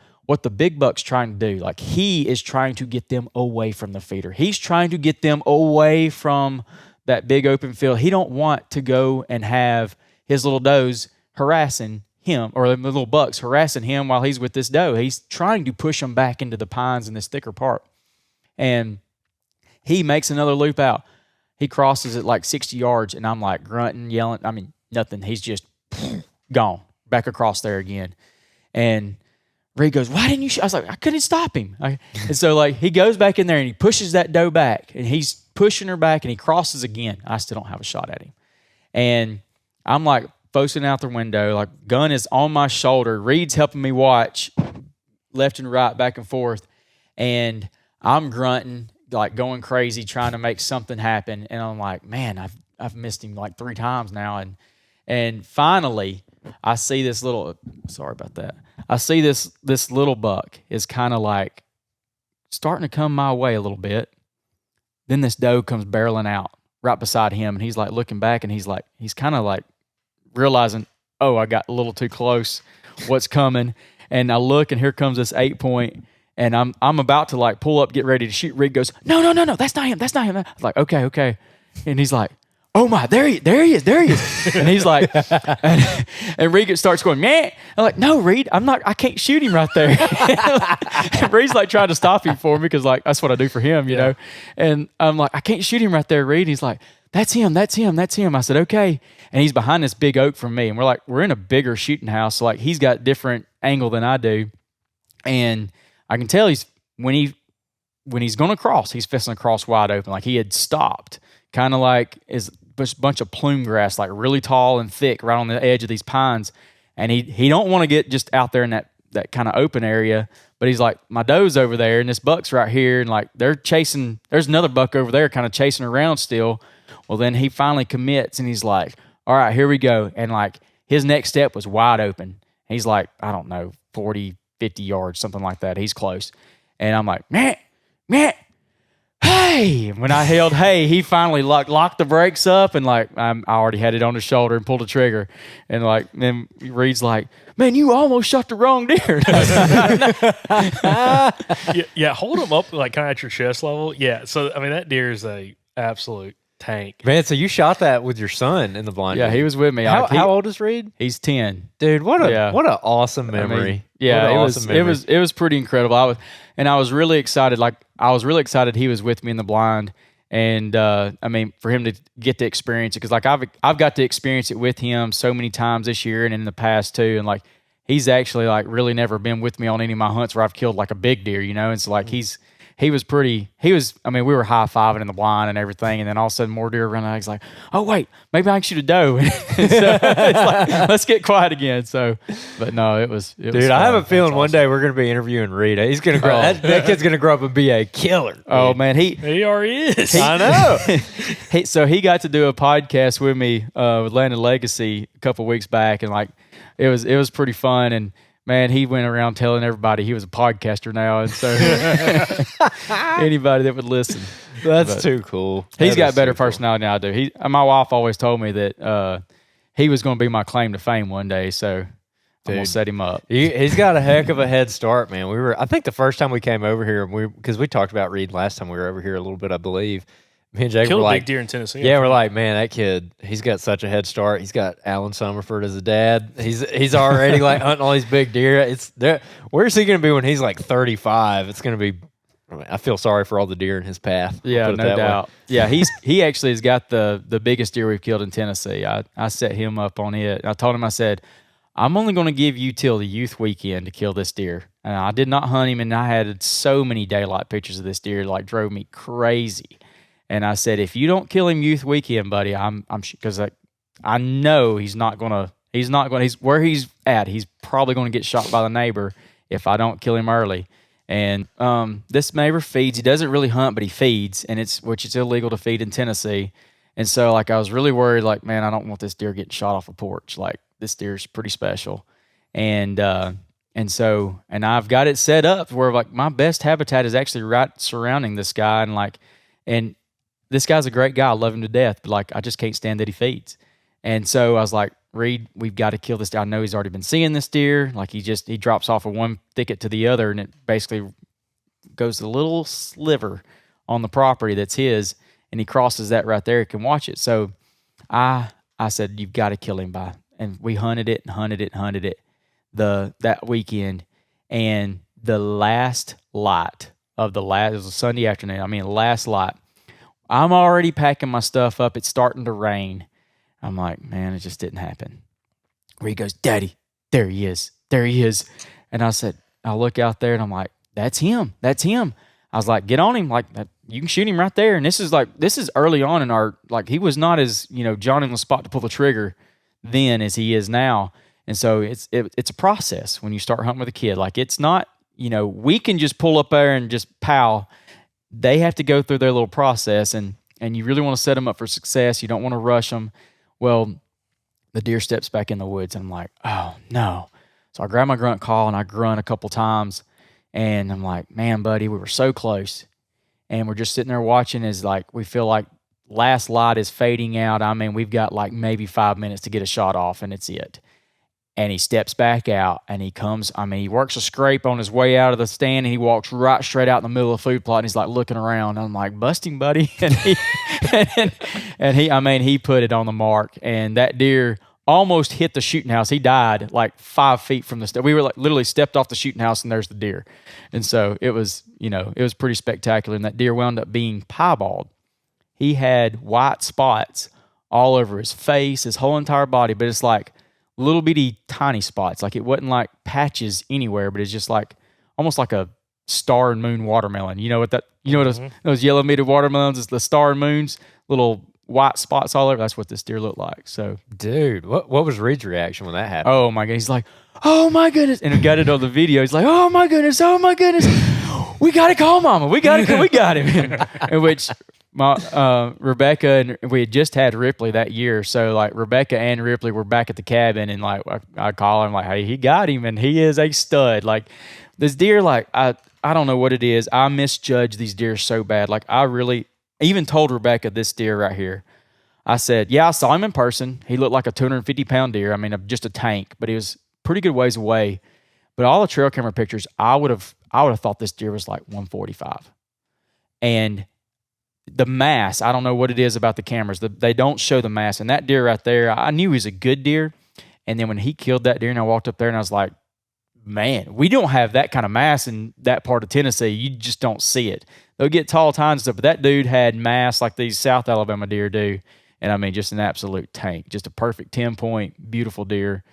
big buck's trying to do, like he is trying to get them away from the feeder. He's trying to get them away from that big open field. He don't want to go and have his little does harassing him, or the little bucks harassing him while he's with this doe. He's trying to push them back into the pines in this thicker part. And he makes another loop out. He crosses it like 60 yards, and I'm like grunting, yelling. I mean, nothing. He's just gone back across there again. And Reed goes, "Why didn't you shoot?" I was like, I couldn't stop him. And so like he goes back in there and he pushes that doe back, and he's pushing her back, and he crosses again. I still don't have a shot at him. And I'm like focusing out the window, like gun is on my shoulder. Reed's helping me watch left and right, back and forth. And I'm grunting, like going crazy, trying to make something happen. And I'm like, man, I've missed him like 3 times now. And finally, I see this little, sorry about that. I see this little buck is kind of like starting to come my way a little bit. Then this doe comes barreling out right beside him, and he's like looking back, and he's kind of like realizing, oh, I got a little too close. What's coming? And I look, and here comes this 8 point, and I'm about to like pull up, get ready to shoot. Reed goes, no, that's not him. I'm like, okay. And he's like, oh my, there he is. And he's like, and Reed starts going, man. I'm like, no, Reed, I can't shoot him right there. And Reed's like trying to stop him for me, because like that's what I do for him, you know. And I'm like, I can't shoot him right there, Reed. He's like, that's him. I said, okay. And he's behind this big oak from me, and we're in a bigger shooting house. So like he's got different angle than I do, and I can tell when he's going to cross, he's fixing to cross wide open. Like he had stopped, kind of like is a bunch of plume grass, like really tall and thick, right on the edge of these pines. And he don't want to get just out there in that kind of open area, but he's like, my doe's over there, and this buck's right here, and like they're chasing. There's another buck over there, kind of chasing around still. Well, then he finally commits, and he's like, all right, here we go. And like his next step was wide open. He's like, I don't know, 40, 50 yards, something like that. He's close. And I'm like, man, hey. When I held hey, he finally locked the brakes up, and like I already had it on his shoulder and pulled the trigger. And like then Reed's like, man, you almost shot the wrong deer. Yeah, hold them up like kind of at your chest level. Yeah, so I mean that deer is a absolute tank. Man, so you shot that with your son in the blind? Yeah, he was with me. How old is Reed? He's 10. Dude, what an awesome memory. I mean, yeah, it was pretty incredible. I was really excited. Like I was really excited he was with me in the blind, and I mean for him to get to experience it, because like I've got to experience it with him so many times this year and in the past too, and like he's actually like really never been with me on any of my hunts where I've killed like a big deer, you know. And so like we were high-fiving in the blind and everything, and then all of a sudden more deer run out. He's like, oh wait, maybe I can shoot a doe. So it's like, let's get quiet again. So, but no, it was Dude, fun. I have a feeling one day we're going to be interviewing Reed. He's going to grow. That kid's going to grow up and be a killer. Dude. Oh man, He already is. I know. So he got to do a podcast with me with Land and Legacy a couple weeks back, and like it was pretty fun. And man, he went around telling everybody he was a podcaster now, and so anybody that would listen. That's too cool. He's got better personality than I do. My wife always told me that he was going to be my claim to fame one day, so I'm going to set him up. He's got a heck of a head start, man. I think the first time we came over here, because we talked about Reed last time we were over here a little bit, I believe. Me and Jake killed were a like, big deer in Tennessee. Yeah, we're like, man, that kid, he's got such a head start. He's got Alan Summerford as a dad. He's already like hunting all these big deer. Where's he going to be when he's like 35? It's going to be. I feel sorry for all the deer in his path. Yeah, no doubt. Yeah, he actually has got the biggest deer we've killed in Tennessee. I set him up on it. I told him, I said, I'm only going to give you till the youth weekend to kill this deer. And I did not hunt him, and I had so many daylight pictures of this deer, like drove me crazy. And I said, if you don't kill him youth weekend, buddy, I'm because I know he's where he's at. He's probably going to get shot by the neighbor if I don't kill him early. And this neighbor feeds. He doesn't really hunt, but he feeds, and it's illegal to feed in Tennessee. And so like I was really worried, like, man, I don't want this deer getting shot off a porch. Like this deer's pretty special. And so I've got it set up where like my best habitat is actually right surrounding this guy. And this guy's a great guy. I love him to death, but like I just can't stand that he feeds. And so I was like, Reed, we've got to kill this deer. I know he's already been seeing this deer. Like he drops off of one thicket to the other, and it basically goes a little sliver on the property that's his, and he crosses that right there. He can watch it. So I said, you've got to kill him by. And we hunted it that weekend, and the last light of it was a Sunday afternoon. I mean, last light. I'm already packing my stuff up. It's starting to rain. I'm like, man, it just didn't happen. Reed goes, Daddy, there he is. And I said, I look out there and I'm like, that's him. I was like, get on him. Like, you can shoot him right there. And this is early on in our, like, he was not as, John in the spot to pull the trigger then as he is now. And so it's a process when you start hunting with a kid. Like, it's not, we can just pull up there and just pow. They have to go through their little process, and you really want to set them up for success. You don't want to rush them. Well, the deer steps back in the woods, and I'm like, oh, no. So I grab my grunt call, and I grunt a couple times, and I'm like, man, buddy, we were so close. And we're just sitting there watching as, like, we feel like last light is fading out. I mean, we've got, like, maybe 5 minutes to get a shot off, and it's it. And he steps back out, and he works a scrape on his way out of the stand, and he walks right straight out in the middle of the food plot, and he's like looking around. I'm like, busting, buddy. And he put it on the mark, and that deer almost hit the shooting house. He died like 5 feet from the we were like literally stepped off the shooting house, and there's the deer. And so it was pretty spectacular. And that deer wound up being piebald. He had white spots all over his face, his whole entire body, but it's like little bitty tiny spots. Like it wasn't like patches anywhere, but it's just like almost like a star and moon watermelon. Those yellow meated watermelons is the star and moons, little white spots all over. That's what this deer looked like. So, dude, what was Reed's reaction when that happened? Oh my god, he's like, oh my goodness, and he got it on the video. He's like, oh my goodness, we got to call Mama. We got him. In which Rebecca and we had just had Ripley that year, so like Rebecca and Ripley were back at the cabin, and like I call him like, hey, he got him, and he is a stud. Like this deer, like I don't know what it is. I misjudge these deer so bad. Like I really even told Rebecca this deer right here. I said, yeah, I saw him in person. He looked like a 250-pound deer. I mean, just a tank, but he was pretty good ways away. But all the trail camera pictures, I would have thought this deer was like 145, and the mass, I don't know what it is about the cameras. They don't show the mass. And that deer right there, I knew he was a good deer. And then when he killed that deer, and I walked up there and I was like, man, we don't have that kind of mass in that part of Tennessee. You just don't see it. They'll get tall tines and stuff, but that dude had mass like these South Alabama deer do. And I mean, just an absolute tank. Just a perfect 10-point, beautiful deer.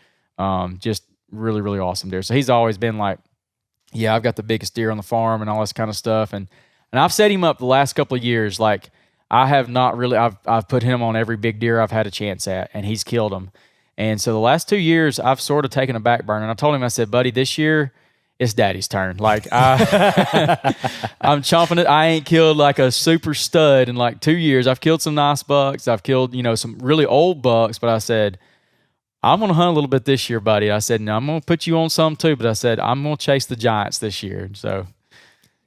Just really, really awesome deer. So he's always been like, yeah, I've got the biggest deer on the farm and all this kind of stuff. And I've set him up the last couple of years. Like I have not really, I've put him on every big deer I've had a chance at, and he's killed them. And so the last 2 years, I've sort of taken a back burner. And I told him, I said, buddy, this year it's Daddy's turn. Like I'm chomping it. I ain't killed like a super stud in like 2 years. I've killed some nice bucks. I've killed, some really old bucks. But I said, I'm going to hunt a little bit this year, buddy. I said, no, I'm going to put you on some too. But I said, I'm going to chase the giants this year. So.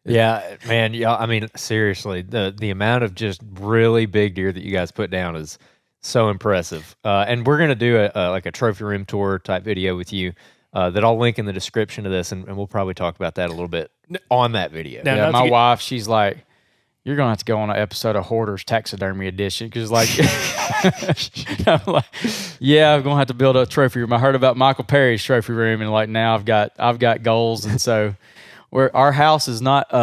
Yeah, man. Yeah, I mean, seriously, the amount of just really big deer that you guys put down is so impressive. And we're gonna do a trophy room tour type video with you that I'll link in the description of this, and we'll probably talk about that a little bit on that video. Now, my wife, she's like, you're gonna have to go on an episode of Hoarders Taxidermy Edition because, like, I'm like, yeah, I'm gonna have to build a trophy room. I heard about Michael Perry's trophy room, and like now I've got goals, and so. Our house is not,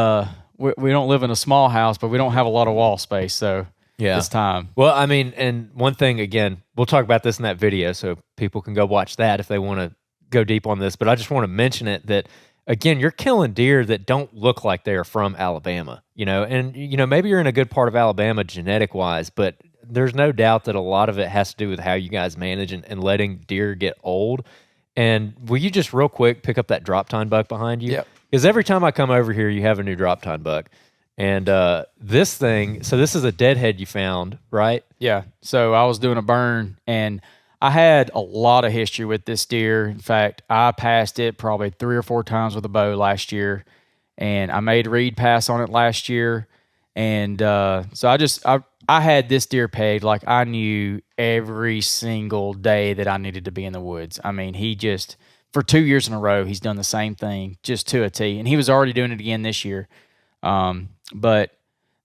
we don't live in a small house, but we don't have a lot of wall space, so it's time. Well, I mean, and one thing, again, we'll talk about this in that video, so people can go watch that if they want to go deep on this, but I just want to mention it that, again, you're killing deer that don't look like they're from Alabama, and, maybe you're in a good part of Alabama genetic-wise, but there's no doubt that a lot of it has to do with how you guys manage and letting deer get old. And will you just real quick pick up that drop tine buck behind you? Yep. Because every time I come over here, you have a new drop tine buck. And this thing, so this is a deadhead you found, right? Yeah. So I was doing a burn, and I had a lot of history with this deer. In fact, I passed it probably 3 or 4 times with a bow last year, and I made Reed pass on it last year. And so I had this deer pegged like I knew every single day that I needed to be in the woods. I mean, for 2 years in a row, he's done the same thing just to a T, and he was already doing it again this year. But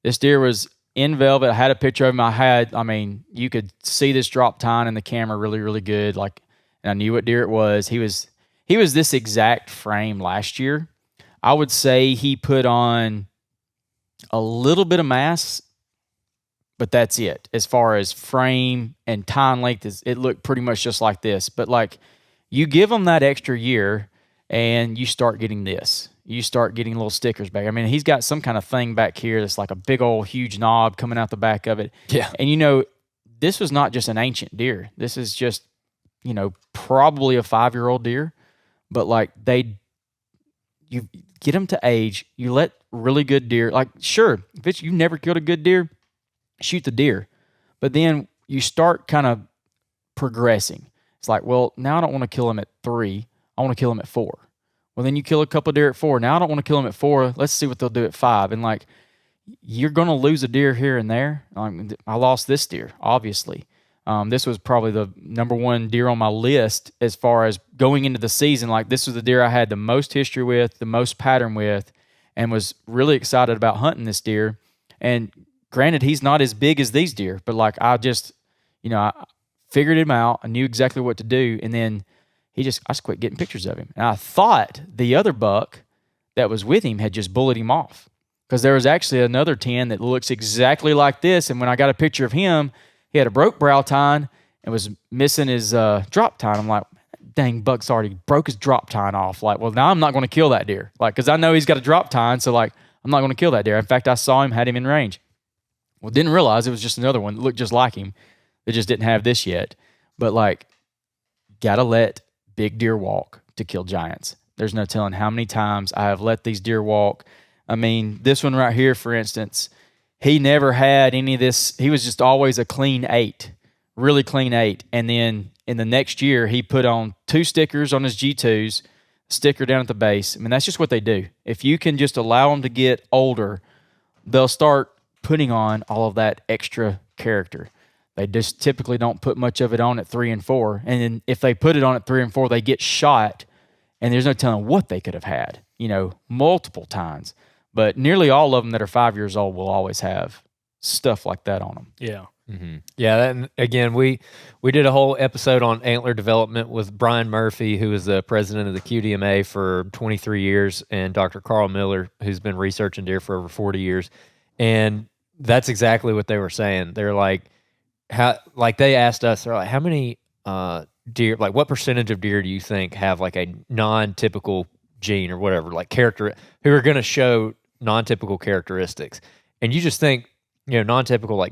this deer was in velvet. I had a picture of him. You could see this drop tine in the camera really, really good. And I knew what deer it was. He was this exact frame last year. I would say he put on a little bit of mass, but that's it. As far as frame and tine length, it looked pretty much just like this. But you give him that extra year and you start getting this. You start getting little stickers back. I mean, he's got some kind of thing back here that's like a big old huge knob coming out the back of it. Yeah. And this was not just an ancient deer. This is just, probably a 5-year-old deer. But you get them to age, you let really good deer, sure, if you've never killed a good deer, shoot the deer. But then you start kind of progressing. It's like, well, now I don't want to kill him at 3. I want to kill him at 4. Well, then you kill a couple of deer at 4. Now I don't want to kill them at 4. Let's see what they'll do at 5. And you're going to lose a deer here and there. I lost this deer, obviously. This was probably the number 1 deer on my list as far as going into the season. This was the deer I had the most history with, the most pattern with, and was really excited about hunting this deer. And granted, he's not as big as these deer, but I just, I figured him out. I knew exactly what to do. And then I just quit getting pictures of him. And I thought the other buck that was with him had just bullied him off, because there was actually another 10 that looks exactly like this. And when I got a picture of him, he had a broke brow tine and was missing his drop tine. I'm like, dang, buck's already broke his drop tine off. Well, now I'm not going to kill that deer. Because I know he's got a drop tine, so I'm not going to kill that deer. In fact, I saw him, had him in range. Well, didn't realize it was just another one that looked just like him. They just didn't have this yet. But gotta let big deer walk to kill giants. There's no telling how many times I have let these deer walk. I mean, this one right here, for instance, he never had any of this. He was just always a clean 8, really clean 8. And then in the next year, he put on 2 stickers on his G2s, sticker down at the base. I mean, that's just what they do. If you can just allow them to get older, they'll start putting on all of that extra character. They just typically don't put much of it on at 3 and 4. And then if they put it on at 3 and 4, they get shot, and there's no telling what they could have had, multiple times. But nearly all of them that are 5 years old will always have stuff like that on them. Yeah. Mm-hmm. Yeah, and again, we did a whole episode on antler development with Brian Murphy, who is the president of the QDMA for 23 years, and Dr. Carl Miller, who's been researching deer for over 40 years. And that's exactly what they were saying. They're they asked us, they're like, how many deer, what percentage of deer do you think have a non-typical gene or whatever, character, who are going to show non-typical characteristics? And you just think, non-typical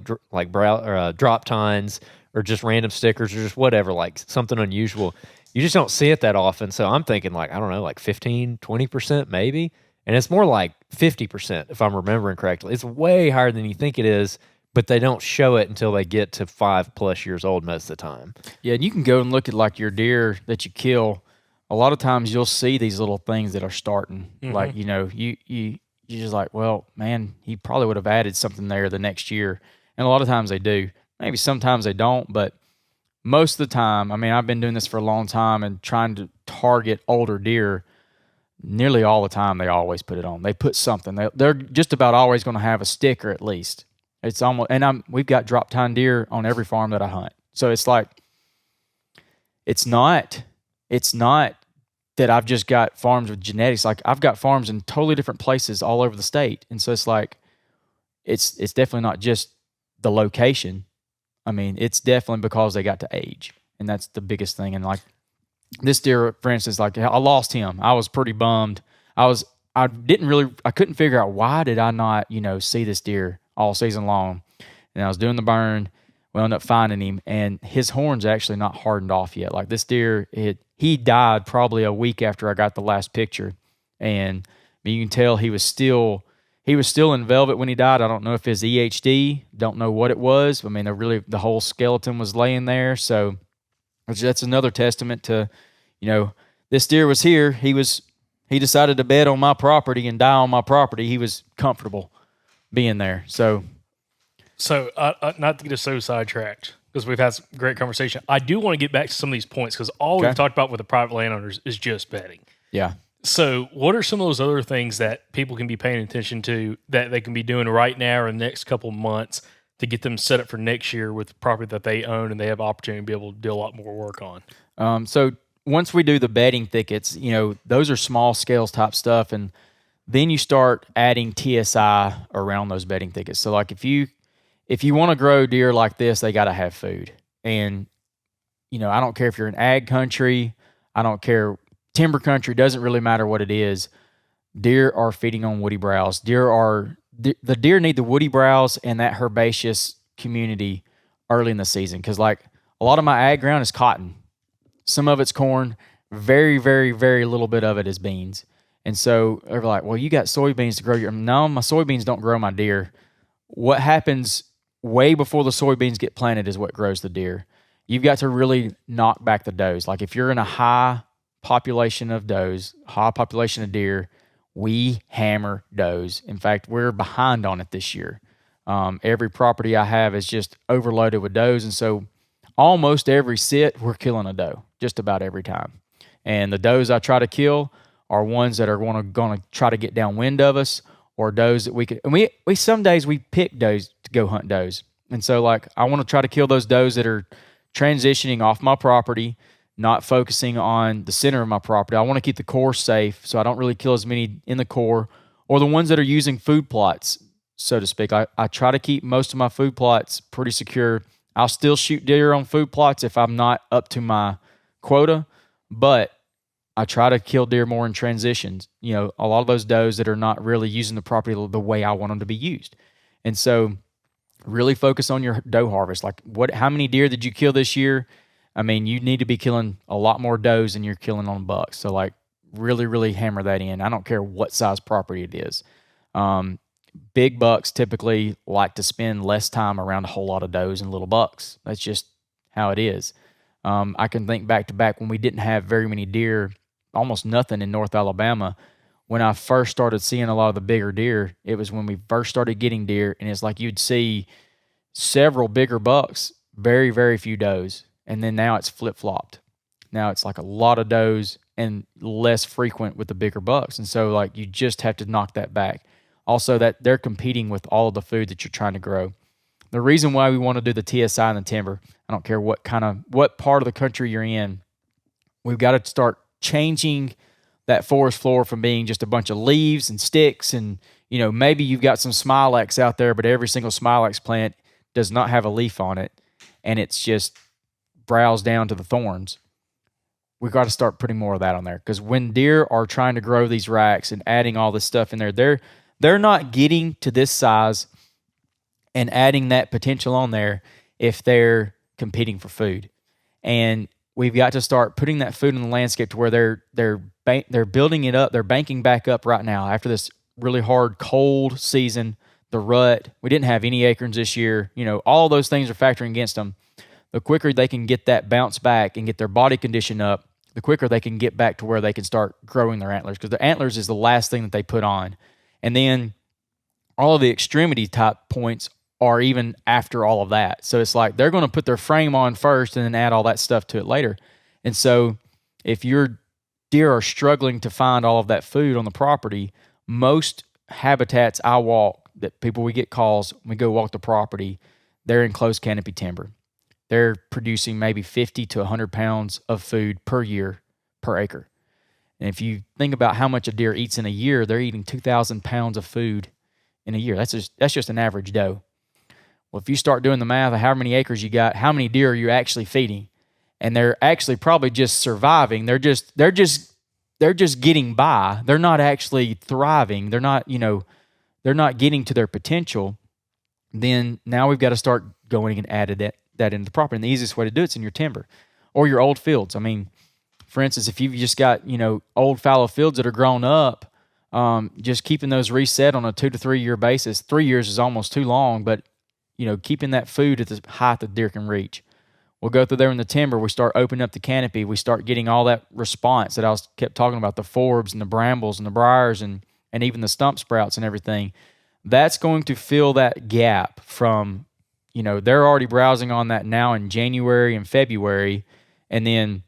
brow or drop tines or just random stickers or just whatever, something unusual. You just don't see it that often. So I'm thinking I don't know, 15, 20% maybe. And it's more like 50% if I'm remembering correctly. It's way higher than you think it is, but they don't show it until they get to 5+ years old most of the time. Yeah, and you can go and look at your deer that you kill. A lot of times you'll see these little things that are starting. Mm-hmm. You just well, man, he probably would have added something there the next year. And a lot of times they do. Maybe sometimes they don't, but most of the time, I've been doing this for a long time and trying to target older deer. Nearly all the time, they always put it on. They put something. They're just about always going to have a sticker at least. It's almost, and we've got drop tine deer on every farm that I hunt. So it's it's not that I've just got farms with genetics. I've got farms in totally different places all over the state. And so it's definitely not just the location. It's definitely because they got to age. And that's the biggest thing. And this deer, for instance, I lost him. I was pretty bummed. I couldn't figure out why did I not, see this deer all season long. And I was doing the burn. We ended up finding him, and his horn's actually not hardened off yet. This deer, he died probably a week after I got the last picture. And you can tell he was still He was still in velvet when he died. I don't know if his EHD, don't know what it was. I mean, the whole skeleton was laying there. So that's another testament to, this deer was here. He decided to bed on my property and die on my property. He was comfortable being there. So not to get us so sidetracked, because we've had some great conversation. I do want to get back to some of these points, because all we've talked about with the private landowners is just bedding. Yeah. So what are some of those other things that people can be paying attention to that they can be doing right now or the next couple of months to get them set up for next year with the property that they own and they have opportunity to be able to do a lot more work on? So once we do the bedding thickets, those are small scales type stuff, and then you start adding TSI around those bedding thickets. So like if you want to grow deer like this, they got to have food. And I don't care if you're in ag country, I don't care, timber country, doesn't really matter what it is. Deer are feeding on woody browse. The deer need the woody browse and that herbaceous community early in the season, because like a lot of my ag ground is cotton. Some of it's corn, very, very, very little bit of it is beans. And so they're like, well, you got soybeans to grow no, my soybeans don't grow my deer. What happens way before the soybeans get planted is what grows the deer. You've got to really knock back the does. Like if you're in a high population of does, high population of deer, we hammer does. In fact, we're behind on it this year. Every property I have is just overloaded with does. And so almost every sit, we're killing a doe, just about every time. And the does I try to kill are ones that are going to try to get downwind of us, or does that we could. And we some days we pick does to go hunt does. And so like I want to try to kill those does that are transitioning off my property, not focusing on the center of my property. I want to keep the core safe, so I don't really kill as many in the core, or the ones that are using food plots, so to speak. I try to keep most of my food plots pretty secure. I'll still shoot deer on food plots if I'm not up to my quota, but I try to kill deer more in transitions. A lot of those does that are not really using the property the way I want them to be used. And so really focus on your doe harvest. Like how many deer did you kill this year? I mean, you need to be killing a lot more does than you're killing on bucks. So like really, really hammer that in. I don't care what size property it is. Big bucks typically like to spend less time around a whole lot of does and little bucks. That's just how it is. I can think back to back when we didn't have very many deer, almost nothing in North Alabama. When I first started seeing a lot of the bigger deer, it was when we first started getting deer, and it's like you'd see several bigger bucks, very, very few does. And then now it's flip-flopped. Now it's like a lot of does and less frequent with the bigger bucks. And so like you just have to knock that back. Also, that they're competing with all of the food that you're trying to grow. The reason why we want to do the TSI and the timber, I don't care what part of the country you're in, we've got to start changing that forest floor from being just a bunch of leaves and sticks. And, maybe you've got some smilax out there, but every single smilax plant does not have a leaf on it. And it's just browse down to the thorns. We've got to start putting more of that on there, because when deer are trying to grow these racks and adding all this stuff in there, they're not getting to this size and adding that potential on there if they're competing for food. And we've got to start putting that food in the landscape to where they're building it up. They're banking back up right now after this really hard cold season, the rut. We didn't have any acorns this year. All those things are factoring against them. The quicker they can get that bounce back and get their body condition up, the quicker they can get back to where they can start growing their antlers, because the antlers is the last thing that they put on. And then all of the extremity type points are even after all of that. So it's like they're going to put their frame on first and then add all that stuff to it later. And so if your deer are struggling to find all of that food on the property, most habitats I walk, that people we get calls, when we go walk the property, they're in closed canopy timber. They're producing maybe 50 to 100 pounds of food per year per acre. And if you think about how much a deer eats in a year, they're eating 2,000 pounds of food in a year. That's just an average doe. Well, if you start doing the math of how many acres you got, how many deer are you actually feeding? And they're actually probably just surviving. They're just getting by. They're not actually thriving. They're not getting to their potential. Then now we've got to start going and adding that into the property. And the easiest way to do it's in your timber or your old fields. I mean, for instance, if you've just got, old fallow fields that are grown up, just keeping those reset on a 2 to 3 year basis. 3 years is almost too long, but keeping that food at the height that deer can reach. We'll go through there in the timber. We start opening up the canopy. We start getting all that response that kept talking about, the forbs and the brambles and the briars and even the stump sprouts and everything. That's going to fill that gap from, they're already browsing on that now in January and February. And then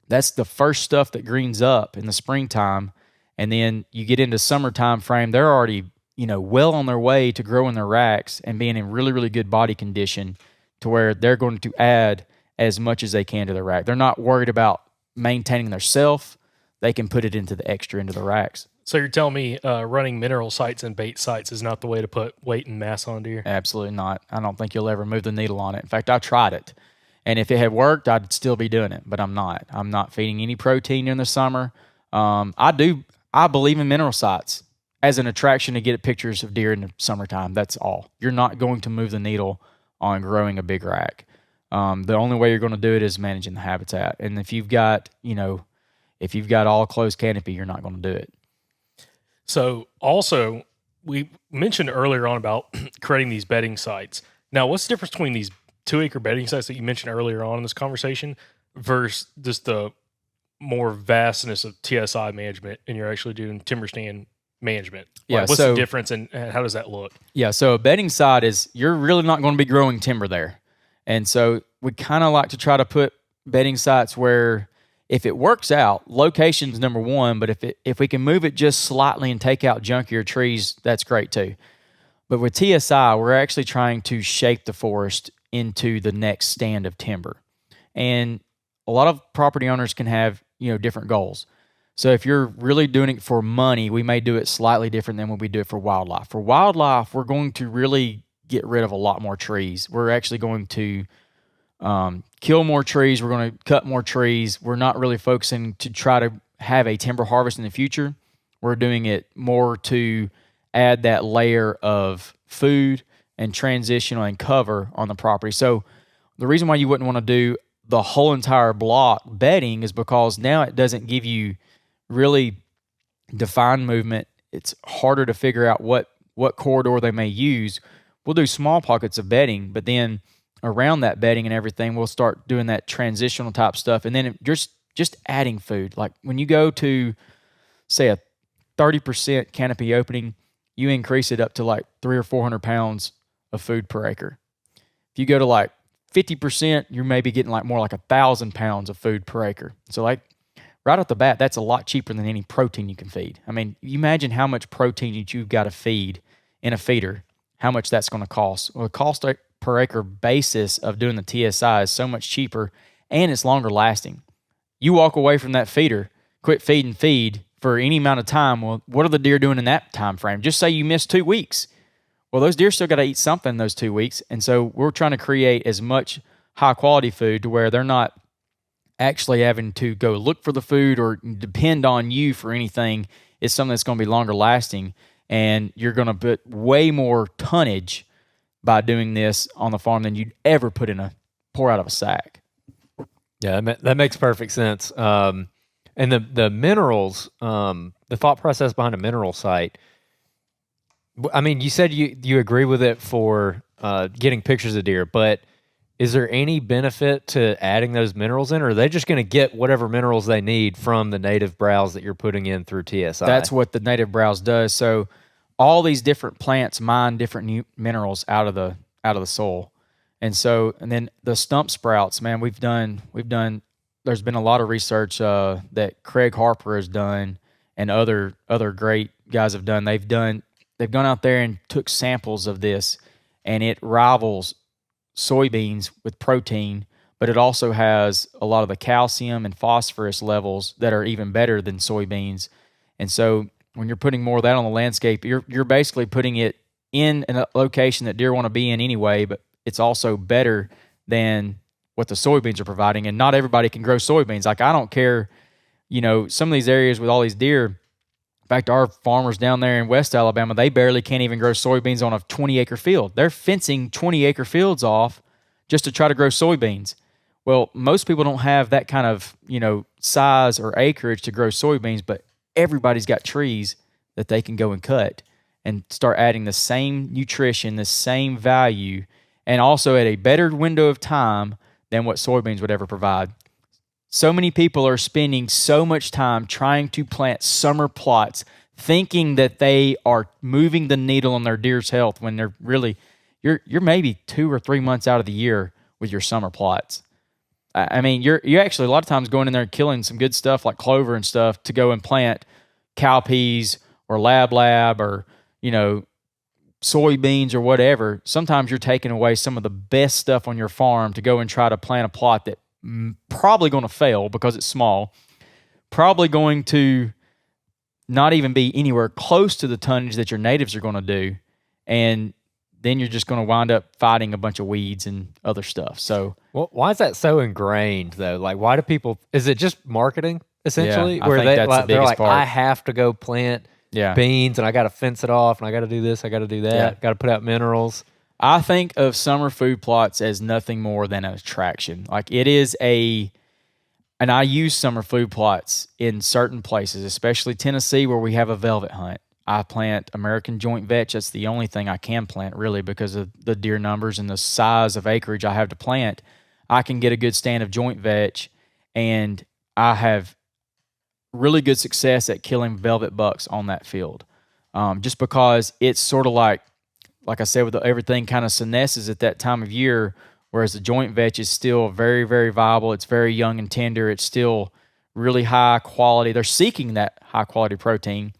that's the first stuff that greens up in the springtime. And then you get into summertime frame, they're already, well on their way to growing their racks and being in really, really good body condition to where they're going to add as much as they can to their rack. They're not worried about maintaining their self. They can put it into the extra into the racks. So you're telling me running mineral sites and bait sites is not the way to put weight and mass on deer? Absolutely not. I don't think you'll ever move the needle on it. In fact, I tried it. And if it had worked, I'd still be doing it, but I'm not. I'm not feeding any protein in the summer. I believe in mineral sites as an attraction to get pictures of deer in the summertime. That's all. You're not going to move the needle on growing a big rack. The only way you're going to do it is managing the habitat. And if you've got all closed canopy, you're not going to do it. So also, we mentioned earlier on about creating these bedding sites. Now, what's the difference between these 2-acre bedding sites that you mentioned earlier on in this conversation versus just the more vastness of TSI management, and you're actually doing timber stand management? Yeah, what's the difference, and how does that look? Yeah, so a bedding site is, you're really not going to be growing timber there. And so we kind of like to try to put bedding sites where, if it works out, location's number one, but if we can move it just slightly and take out junkier trees, that's great too. But with TSI, we're actually trying to shape the forest into the next stand of timber. And a lot of property owners can have, different goals. So if you're really doing it for money, we may do it slightly different than when we do it for wildlife. For wildlife, we're going to really get rid of a lot more trees. We're actually going to kill more trees. We're going to cut more trees. We're not really focusing to try to have a timber harvest in the future. We're doing it more to add that layer of food and transitional and cover on the property. So the reason why you wouldn't want to do the whole entire block bedding is because now it doesn't give you really defined movement. It's harder to figure out what corridor they may use. We'll do small pockets of bedding, but then around that bedding and everything, we'll start doing that transitional type stuff. And then just adding food. Like when you go to, say, a 30% canopy opening, you increase it up to like 300 or 400 pounds of food per acre. If you go to like 50%, you're maybe getting like more like 1,000 pounds of food per acre. So like right off the bat, that's a lot cheaper than any protein you can feed. I mean, you imagine how much protein you've got to feed in a feeder, how much that's going to cost. Well, the cost per acre basis of doing the TSI is so much cheaper, and it's longer lasting. You walk away from that feeder, quit feed for any amount of time. Well, what are the deer doing in that time frame? Just say you miss 2 weeks. Well, those deer still got to eat something in those 2 weeks. And so we're trying to create as much high quality food to where they're not actually having to go look for the food or depend on you for anything. It's something that's going to be longer lasting, and you're going to put way more tonnage by doing this on the farm than you'd ever pour out of a sack. Yeah, that makes perfect sense. And the minerals, the thought process behind a mineral site, I mean, you said you agree with it for getting pictures of deer, but is there any benefit to adding those minerals in, or are they just going to get whatever minerals they need from the native browse that you're putting in through TSI? That's what the native browse does. So all these different plants mine different minerals out of the soil. And then the stump sprouts, man, we've done, there's been a lot of research that Craig Harper has done and other great guys have done. They've gone out there and took samples of this, and it rivals soybeans with protein, but it also has a lot of the calcium and phosphorus levels that are even better than soybeans. And so when you're putting more of that on the landscape, you're basically putting it in a location that deer want to be in anyway, but it's also better than what the soybeans are providing. And not everybody can grow soybeans. Like, I don't care, some of these areas with all these deer, in fact, our farmers down there in West Alabama, they barely can't even grow soybeans on a 20-acre field. They're fencing 20-acre fields off just to try to grow soybeans. Well, most people don't have that kind of, size or acreage to grow soybeans, but everybody's got trees that they can go and cut and start adding the same nutrition, the same value, and also at a better window of time than what soybeans would ever provide. So many people are spending so much time trying to plant summer plots, thinking that they are moving the needle on their deer's health when they're really, you're maybe 2 or 3 months out of the year with your summer plots. I mean, you're actually a lot of times going in there and killing some good stuff like clover and stuff to go and plant cowpeas or lab or, soybeans or whatever. Sometimes you're taking away some of the best stuff on your farm to go and try to plant a plot that probably going to fail because it's small, probably going to not even be anywhere close to the tonnage that your natives are going to do. And then you're just going to wind up fighting a bunch of weeds and other stuff. So, well, why is that so ingrained though? Like, why do people? Is it just marketing essentially? Yeah, I think that's the biggest part. I have to go plant beans, and I got to fence it off, and I got to do this, I got to do that, got to put out minerals. I think of summer food plots as nothing more than an attraction. Like it is and I use summer food plots in certain places, especially Tennessee, where we have a velvet hunt. I plant American joint vetch. That's the only thing I can plant, really, because of the deer numbers and the size of acreage I have to plant. I can get a good stand of joint vetch, and I have really good success at killing velvet bucks on that field, just because it's sort of like I said, with everything kind of senesces at that time of year, whereas the joint vetch is still very, very viable. It's very young and tender. It's still really high quality. They're seeking that high quality protein.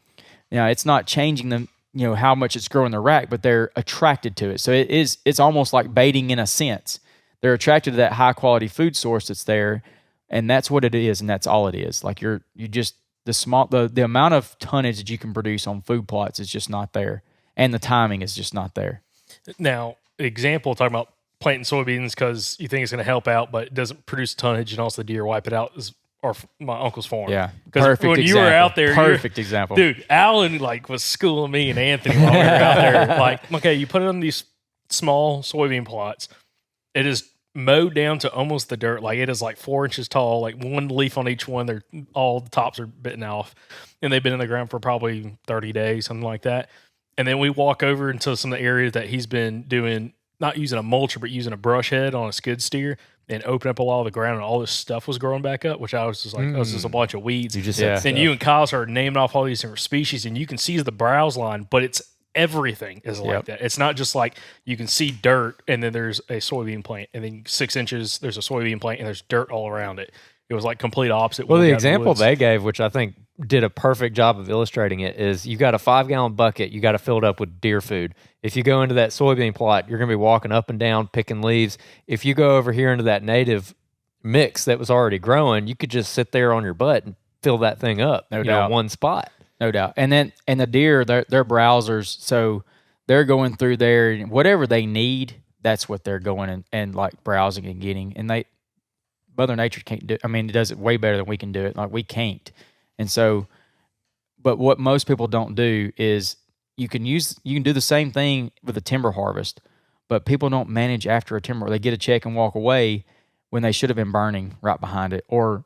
It's not changing them, how much it's growing the rack, but they're attracted to it. So it's almost like baiting in a sense. They're attracted to that high quality food source that's there, and that's what it is, and that's all it is. Like the amount of tonnage that you can produce on food plots is just not there, and the timing is just not there. Now, example, talking about planting soybeans because you think it's going to help out, but it doesn't produce tonnage, and also the deer wipe it out is my uncle's farm. Yeah, because when you were out there, perfect example, dude. Alan was schooling me and Anthony while we were out there. Like, okay, you put it on these small soybean plots. It is mowed down to almost the dirt. Like it is like 4 inches tall, like one leaf on each one. All the tops are bitten off, and they've been in the ground for probably 30 days, something like that. And then we walk over into some of the areas that he's been doing, not using a mulcher, but using a brush head on a skid steer, and open up a lot of the ground, and all this stuff was growing back up, which I was just like, it was just a bunch of weeds. And you and Kyle started naming off all these different species, and you can see the browse line, but it's everything is like that. It's not just like you can see dirt, and then there's a soybean plant, and then 6 inches, there's a soybean plant, and there's dirt all around it. It was like complete opposite. Well, the example they gave, which I think did a perfect job of illustrating it, is you got a 5-gallon bucket, you got to fill it up with deer food. If you go into that soybean plot, you're going to be walking up and down, picking leaves. If you go over here into that native mix that was already growing, you could just sit there on your butt and fill that thing up, no doubt, in one spot. No doubt. And the deer, they're browsers, so they're going through there, whatever they need, that's what they're going and like browsing and getting. And Mother Nature can't do. I mean, it does it way better than we can do it. Like we can't. And so, but what most people don't do is you can do the same thing with a timber harvest, but people don't manage after a timber. They get a check and walk away when they should have been burning right behind it. Or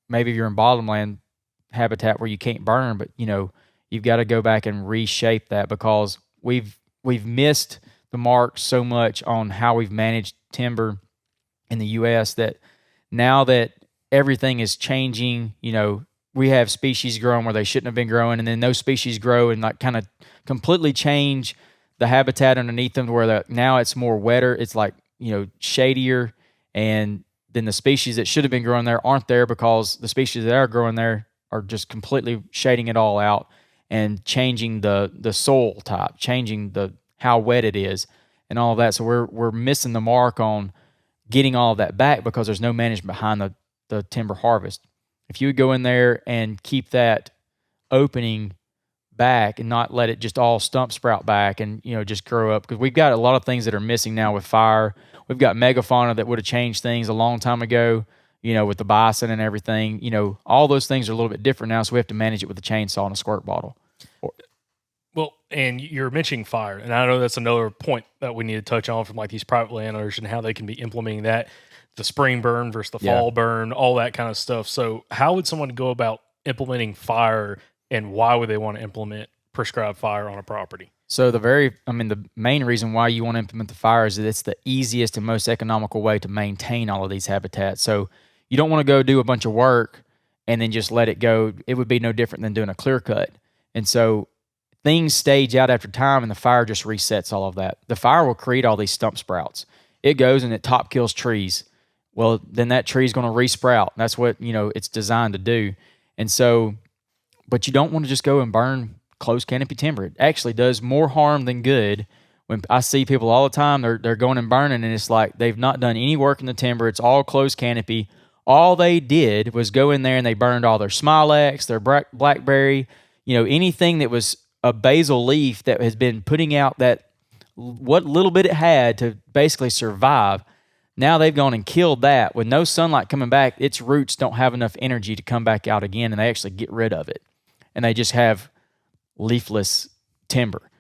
maybe you're in bottomland habitat where you can't burn, but you've got to go back and reshape that because we've missed the mark so much on how we've managed timber in the U.S. that now that everything is changing, we have species growing where they shouldn't have been growing, and then those species grow and like kind of completely change the habitat underneath them to where now it's more wetter, it's like shadier, and then the species that should have been growing there aren't there because the species that are growing there are just completely shading it all out and changing the soil type, changing how wet it is, and all of that. So we're missing the mark on getting all of that back because there's no management behind the timber harvest. If you would go in there and keep that opening back and not let it just all stump sprout back and just grow up, because we've got a lot of things that are missing now with fire. We've got megafauna that would have changed things a long time ago, with the bison and everything. All those things are a little bit different now, so we have to manage it with a chainsaw and a squirt bottle. Well, and you're mentioning fire, and I know that's another point that we need to touch on from like these private landowners and how they can be implementing that, the spring burn versus the fall burn, all that kind of stuff. So how would someone go about implementing fire, and why would they want to implement prescribed fire on a property? So the main reason why you want to implement the fire is that it's the easiest and most economical way to maintain all of these habitats. So you don't want to go do a bunch of work and then just let it go. It would be no different than doing a clear cut. And so things stage out after time, and the fire just resets all of that. The fire will create all these stump sprouts. It goes and it top kills trees. Well, then that tree is going to resprout. That's what, it's designed to do. And so, but you don't want to just go and burn closed canopy timber. It actually does more harm than good. When I see people all the time, they're going and burning, and it's like they've not done any work in the timber. It's all closed canopy. All they did was go in there and they burned all their smilax, their blackberry, anything that was a basil leaf that has been putting out that what little bit it had to basically survive. Now they've gone and killed that. With no sunlight coming back, its roots don't have enough energy to come back out again, and they actually get rid of it. And they just have leafless timber.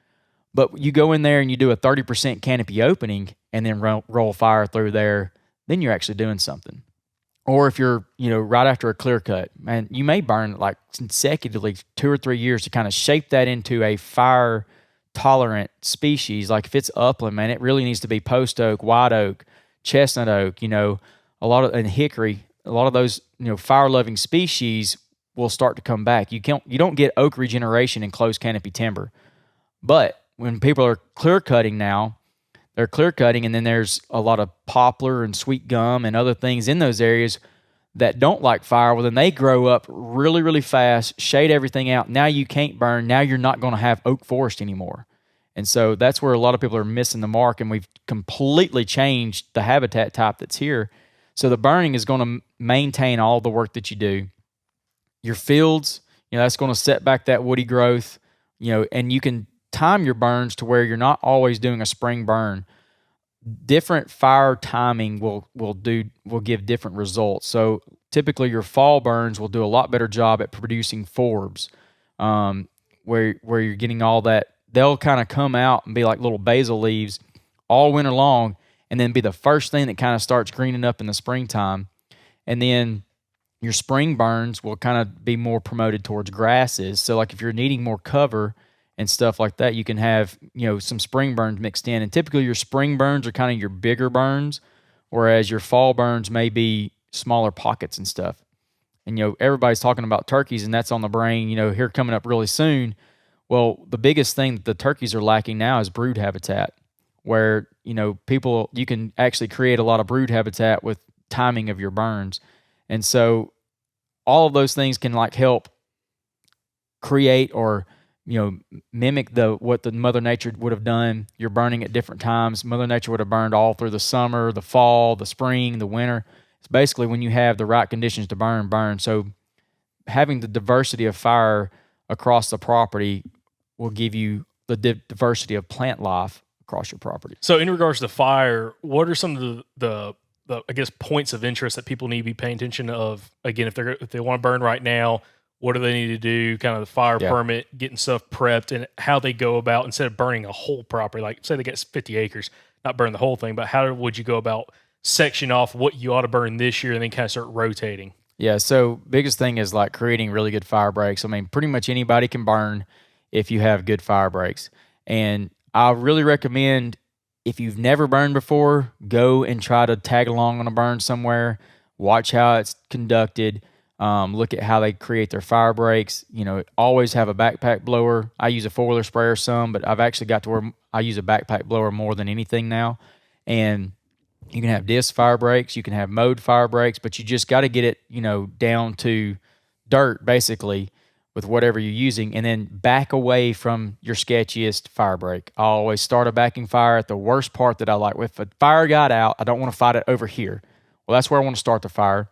But you go in there and you do a 30% canopy opening and then roll fire through there, then you're actually doing something. Or if you're, right after a clear cut, man, you may burn like consecutively 2 or 3 years to kind of shape that into a fire tolerant species. Like if it's upland, man, it really needs to be post oak, white oak, chestnut oak, and hickory. A lot of those, fire loving species will start to come back. You don't get oak regeneration in closed canopy timber. But when people are clear cutting now, they're clear cutting, and then there's a lot of poplar and sweet gum and other things in those areas that don't like fire. Well, then they grow up really, really fast, shade everything out. Now you can't burn. Now you're not going to have oak forest anymore. And so that's where a lot of people are missing the mark, and we've completely changed the habitat type that's here. So the burning is going to maintain all the work that you do. Your fields, that's going to set back that woody growth, and you can time your burns to where you're not always doing a spring burn. Different fire timing will give different results. So typically your fall burns will do a lot better job at producing forbs, where you're getting all that. They'll kind of come out and be like little basil leaves all winter long, and then be the first thing that kind of starts greening up in the springtime. And then your spring burns will kind of be more promoted towards grasses. So like if you're needing more cover and stuff like that, you can have, some spring burns mixed in. And typically your spring burns are kind of your bigger burns, whereas your fall burns may be smaller pockets and stuff. And, everybody's talking about turkeys, and that's on the brain, here coming up really soon. Well, the biggest thing that the turkeys are lacking now is brood habitat, where, you can actually create a lot of brood habitat with timing of your burns. And so all of those things can help create or, mimic what the Mother Nature would have done. You're burning at different times. Mother Nature would have burned all through the summer, the fall, the spring, the winter. It's basically when you have the right conditions to burn. So having the diversity of fire across the property will give you the diversity of plant life across your property. So in regards to fire, what are some of the I guess points of interest that people need to be paying attention of? Again, if they want to burn right now, what do they need to do? Kind of the fire permit, getting stuff prepped, and how they go about, instead of burning a whole property, like say they get 50 acres, not burn the whole thing, but how would you go about section off what you ought to burn this year and then kind of start rotating? Yeah, so biggest thing is creating really good fire breaks. I mean, pretty much anybody can burn if you have good fire breaks. And I really recommend, if you've never burned before, go and try to tag along on a burn somewhere. Watch how it's conducted. Look at how they create their fire breaks. Always have a backpack blower. I use a 4-wheeler sprayer some, but I've actually got to where I use a backpack blower more than anything now. And you can have disc fire breaks. You can have mowed fire breaks, but you just got to get it, down to dirt basically with whatever you're using, and then back away from your sketchiest fire break. I always start a backing fire at the worst part that I like. If a fire got out, I don't want to fight it over here. Well, that's where I want to start the fire.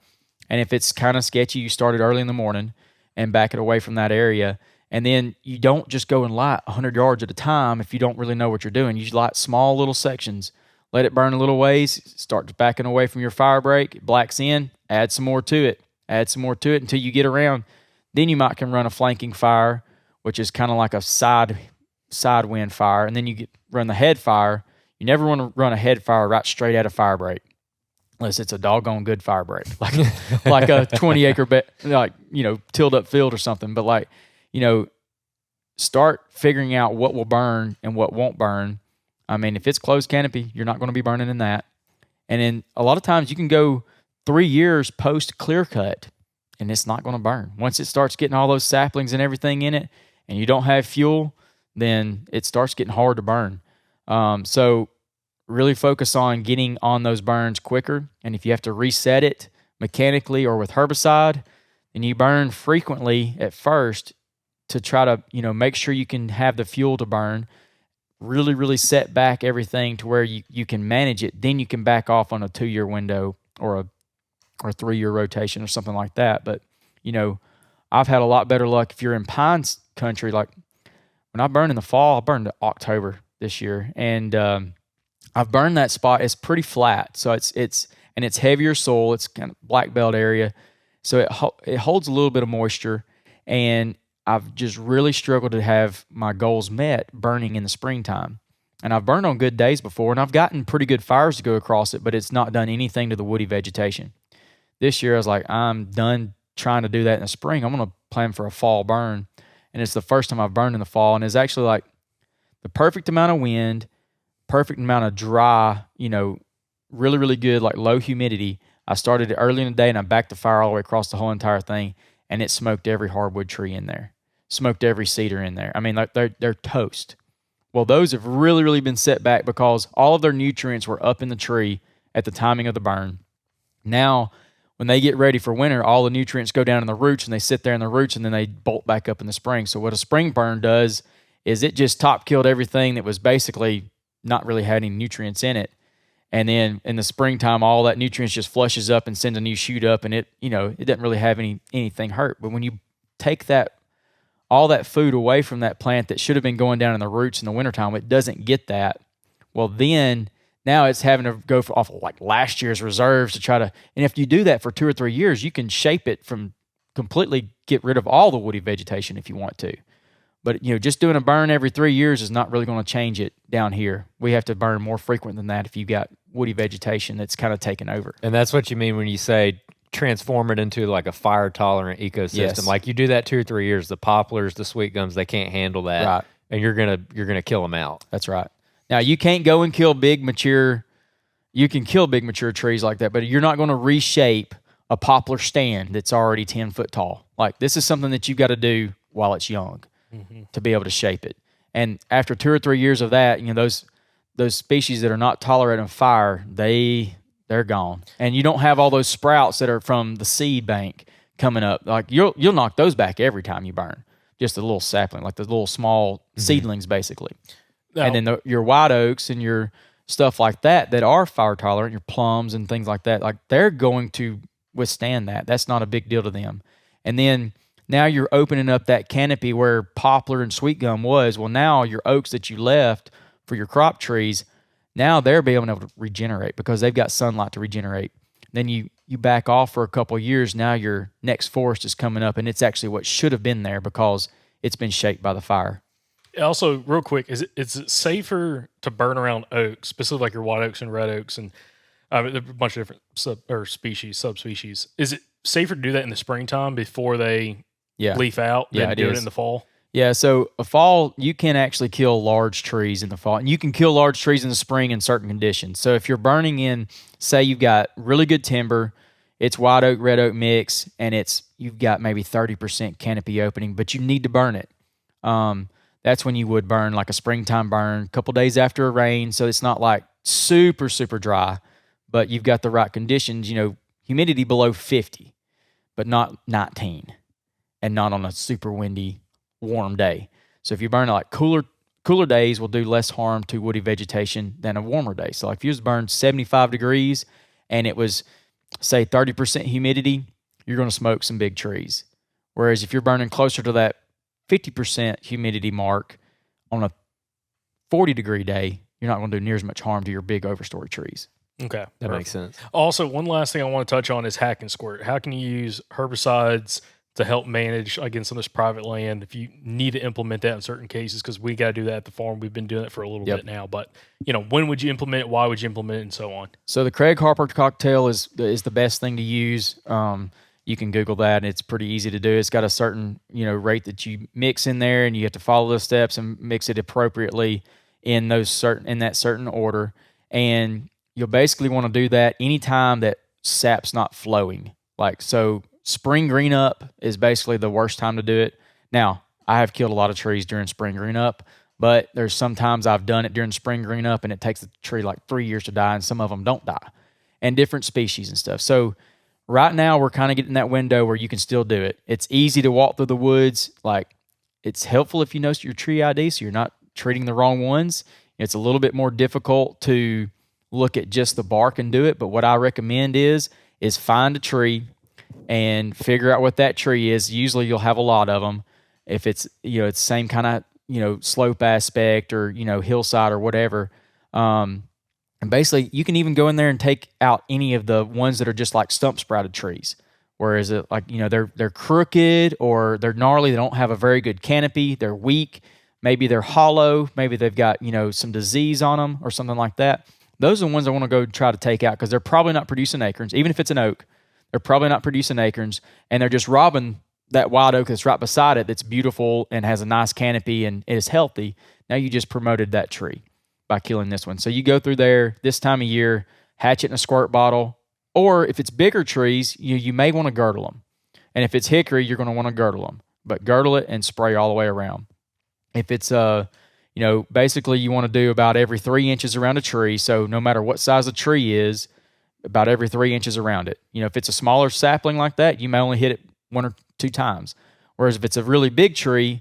And if it's kind of sketchy, you start it early in the morning and back it away from that area. And then you don't just go and light 100 yards at a time if you don't really know what you're doing. You light small little sections. Let it burn a little ways, start backing away from your fire break, it blacks in, add some more to it until you get around. Then you can run a flanking fire, which is kind of like a side wind fire, and then you run the head fire. You never want to run a head fire right straight at a fire break, unless it's a doggone good fire break, like a 20-acre tilled up field or something. But start figuring out what will burn and what won't burn. I mean, if it's closed canopy, you're not going to be burning in that. And then a lot of times you can go 3 years post clear cut and it's not going to burn. Once it starts getting all those saplings and everything in it and you don't have fuel, then it starts getting hard to burn. So really focus on getting on those burns quicker. And if you have to reset it mechanically or with herbicide, then you burn frequently at first to try to, make sure you can have the fuel to burn. Really, really set back everything to where you can manage it. Then you can back off on a 2-year window or a 3-year rotation or something like that. But, I've had a lot better luck if you're in pines country. Like when I burned in the fall, I burned in October this year. And I've burned that spot. It's pretty flat. So it's heavier soil. It's kind of black belt area. So it holds a little bit of moisture. And I've just really struggled to have my goals met burning in the springtime. And I've burned on good days before, and I've gotten pretty good fires to go across it, but it's not done anything to the woody vegetation. This year, I was like, I'm done trying to do that in the spring. I'm going to plan for a fall burn. And it's the first time I've burned in the fall, and it's actually like the perfect amount of wind, perfect amount of dry, really, really good, like low humidity. I started it early in the day, and I backed the fire all the way across the whole entire thing, and it smoked every hardwood tree in there. Smoked every cedar in there. I mean, like they're toast. Well, those have really, really been set back because all of their nutrients were up in the tree at the timing of the burn. Now, when they get ready for winter, all the nutrients go down in the roots and they sit there in the roots and then they bolt back up in the spring. So what a spring burn does is it just top killed everything that was basically not really had any nutrients in it. And then in the springtime, all that nutrients just flushes up and sends a new shoot up, and it doesn't really have anything hurt. But when you take all that food away from that plant that should have been going down in the roots in the wintertime, it doesn't get that. Well, then now it's having to go off of like last year's reserves to try to, and if you do that for 2 or 3 years, you can shape it from completely get rid of all the woody vegetation if you want to. But, just doing a burn every 3 years is not really going to change it down here. We have to burn more frequent than that if you've got woody vegetation that's kind of taken over. And that's what you mean when you say transform it into like a fire tolerant ecosystem. Yes. Like you do that 2 or 3 years, the poplars, the sweet gums, they can't handle that. Right. And you're gonna kill them out. That's right. Now you can't go and kill big mature. You can kill big mature trees like that, but you're not going to reshape a poplar stand that's already 10 foot tall. Like this is something that you've got to do while it's young to be able to shape it. And after 2 or 3 years of that, those species that are not tolerant of fire, they're gone. And you don't have all those sprouts that are from the seed bank coming up. Like you'll knock those back every time you burn. Just a little sapling, like the little small seedlings, basically. Now, And then your white oaks and your stuff like that are fire tolerant, your plums and things like that, like they're going to withstand that. That's not a big deal to them. And then now you're opening up that canopy where poplar and sweet gum was. Well, now your oaks that you left for your crop trees, now they're being able to regenerate because they've got sunlight to regenerate. Then you back off for a couple of years. Now your next forest is coming up, and it's actually what should have been there because it's been shaped by the fire. also, real quick, is it safer to burn around oaks, specifically like your white oaks and red oaks, and there are a bunch of different subspecies? Is it safer to do that in the springtime before they leaf out than do it in the fall? Yeah, so a fall, you can actually kill large trees in the fall. And you can kill large trees in the spring in certain conditions. So if you're burning in, say you've got really good timber, it's white oak, red oak mix, and you've got maybe 30% canopy opening, but you need to burn it. That's when you would burn like a springtime burn, a couple days after a rain, so it's not like super, super dry, but you've got the right conditions, humidity below 50, but not 19, and not on a super windy, warm day. So if you burn like cooler days will do less harm to woody vegetation than a warmer day. So like if you was burned 75 degrees and it was say 30% humidity, you're going to smoke some big trees. Whereas if you're burning closer to that 50% humidity mark on a 40 degree day, you're not going to do near as much harm to your big overstory trees. Okay. That makes sense. Also, one last thing I want to touch on is hack and squirt. How can you use herbicides to help manage against some of this private land if you need to implement that in certain cases? Because we got to do that at the farm. We've been doing it for a little bit now. But, when would you implement it? Why would you implement it? And so on. So the Craig Harper cocktail is the best thing to use. You can Google that, and it's pretty easy to do. It's got a certain, rate that you mix in there, and you have to follow those steps and mix it appropriately in that certain order. And you'll basically want to do that anytime that sap's not flowing. Like, so spring green up is basically the worst time to do it. Now, I have killed a lot of trees during spring green up, but there's sometimes I've done it during spring green up, and it takes the tree like 3 years to die, and some of them don't die, and different species and stuff. So right now we're kind of getting that window where you can still do it. It's easy to walk through the woods. Like, it's helpful if you know your tree ID so you're not treating the wrong ones. It's a little bit more difficult to look at just the bark and do it, but what I recommend is find a tree and figure out what that tree is. Usually you'll have a lot of them. If it's, it's same kind of, slope aspect or, hillside or whatever. And basically you can even go in there and take out any of the ones that are just like stump sprouted trees. Whereas it like, they're crooked or they're gnarly. They don't have a very good canopy. They're weak. Maybe they're hollow. Maybe they've got, some disease on them or something like that. Those are the ones I want to go try to take out because they're probably not producing acorns. Even if it's an oak, they're probably not producing acorns, and they're just robbing that wild oak that's right beside it that's beautiful and has a nice canopy and is healthy. Now you just promoted that tree by killing this one. So you go through there this time of year, hatch it in a squirt bottle, or if it's bigger trees, you may want to girdle them. And if it's hickory, you're going to want to girdle them, but girdle it and spray all the way around. If it's basically you want to do about every 3 inches around a tree. So no matter what size the tree is, about every 3 inches around it. If it's a smaller sapling like that, you may only hit it 1 or 2 times. Whereas if it's a really big tree,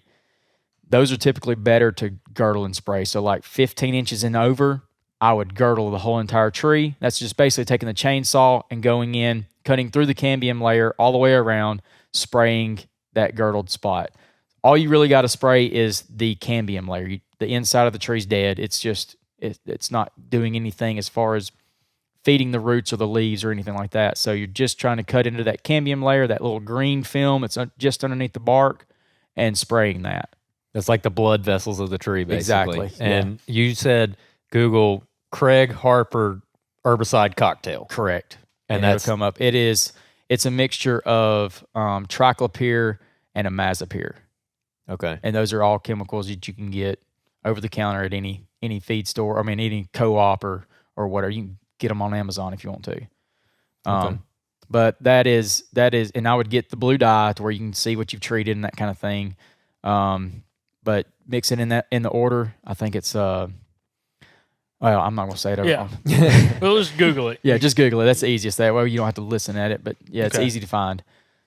those are typically better to girdle and spray. So like 15 inches and over, I would girdle the whole entire tree. That's just basically taking the chainsaw and going in, cutting through the cambium layer all the way around, spraying that girdled spot. All you really got to spray is the cambium layer. The inside of the tree's dead. It's just, it's not doing anything as far as feeding the roots or the leaves or anything like that. So you're just trying to cut into that cambium layer, that little green film. It's just underneath the bark, and spraying that. That's like the blood vessels of the tree, basically. Exactly. And you said Google Craig Harper herbicide cocktail. Correct. And it'll that's come up. It's a mixture of triclopyr and imazapyr. Okay. And those are all chemicals that you can get over the counter at any feed store. I mean, any co-op or whatever. You can get them on Amazon if you want to. Okay. But that is, and I would get the blue dye to where you can see what you've treated and that kind of thing. But mix it in the order. I think it's well, I'm not gonna say it over. Yeah. We'll just Google it. Yeah, just Google it. That's the easiest. That way you don't have to listen at it. But yeah, it's easy to find.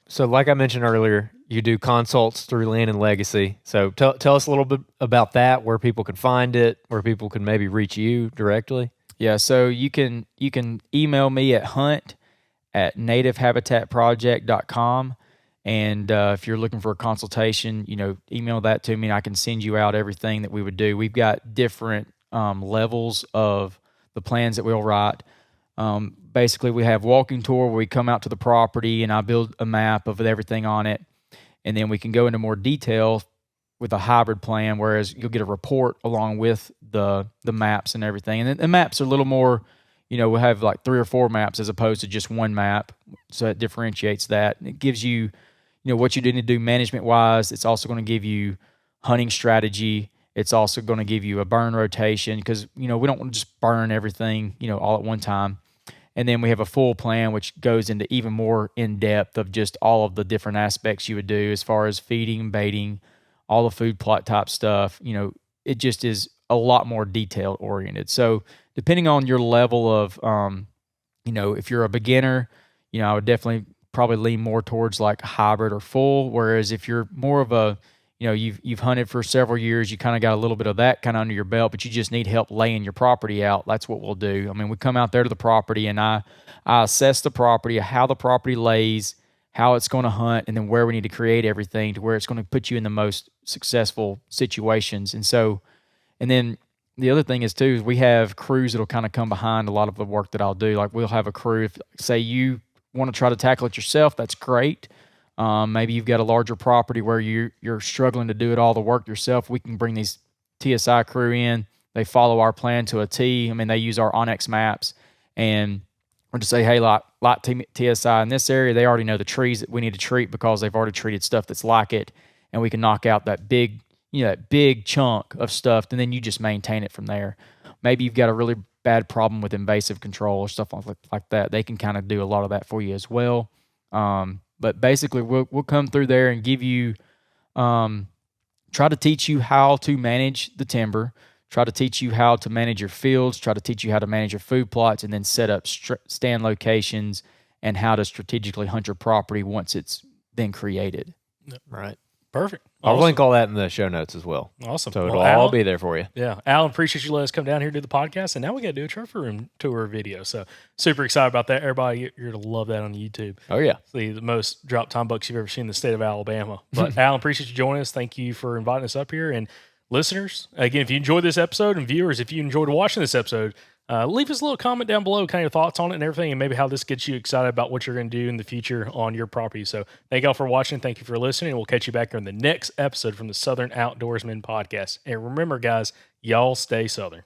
So like I mentioned earlier, you do consults through Land and Legacy. So tell us a little bit about that, where people can find it, where people can maybe reach you directly. Yeah, so you can email me at hunt@nativehabitatproject.com. And if you're looking for a consultation, email that to me and I can send you out everything that we would do. We've got different levels of the plans that we'll write. Basically, we have walking tour where we come out to the property and I build a map of everything on it. And then we can go into more detail with a hybrid plan, whereas you'll get a report along with the maps and everything. And the maps are a little more, we'll have like 3 or 4 maps as opposed to just one map. So it differentiates that. And it gives you, what you need to do management-wise. It's also going to give you hunting strategy. It's also going to give you a burn rotation because, we don't want to just burn everything, all at one time. And then we have a full plan, which goes into even more in-depth of just all of the different aspects you would do as far as feeding, baiting, all the food plot type stuff. It just is a lot more detailed oriented. So depending on your level of, if you're a beginner, I would definitely probably lean more towards like hybrid or full. Whereas if you're more of a, you've hunted for several years, you kind of got a little bit of that kind of under your belt, but you just need help laying your property out. That's what we'll do. I mean, we come out there to the property and I assess the property, how the property lays, how it's going to hunt, and then where we need to create everything to where it's going to put you in the most successful situations. And then the other thing is too, is we have crews that'll kind of come behind a lot of the work that I'll do. Like we'll have a crew, if say you want to try to tackle it yourself, that's great. Maybe you've got a larger property where you're struggling to do it all the work yourself. We can bring these TSI crew in. They follow our plan to a T. I mean, they use our Onyx maps, and or to say, hey, lot TSI in this area, they already know the trees that we need to treat because they've already treated stuff that's like it, and we can knock out that big, that big chunk of stuff, and then you just maintain it from there. Maybe you've got a really bad problem with invasive control or stuff like that. They can kind of do a lot of that for you as well. But basically, we'll come through there and give you, try to teach you how to manage the timber, try to teach you how to manage your fields, try to teach you how to manage your food plots, and then set up stand locations and how to strategically hunt your property once it's been created. Right. Perfect. I'll link all that in the show notes as well. Awesome. So it'll all be there for you. Yeah. Alan, appreciate you letting us come down here to do the podcast. And now we got to do a trophy room tour video. So super excited about that. Everybody, you're going to love that on YouTube. Oh, yeah. See the most drop time bucks you've ever seen in the state of Alabama. But Alan, appreciate you joining us. Thank you for inviting us up here. And listeners, again, if you enjoyed this episode, and viewers, if you enjoyed watching this episode, leave us a little comment down below, kind of your thoughts on it and everything, and maybe how this gets you excited about what you're going to do in the future on your property. So thank y'all for watching. Thank you for listening. And we'll catch you back here in the next episode from the Southern Outdoorsman podcast. And remember, guys, y'all stay Southern.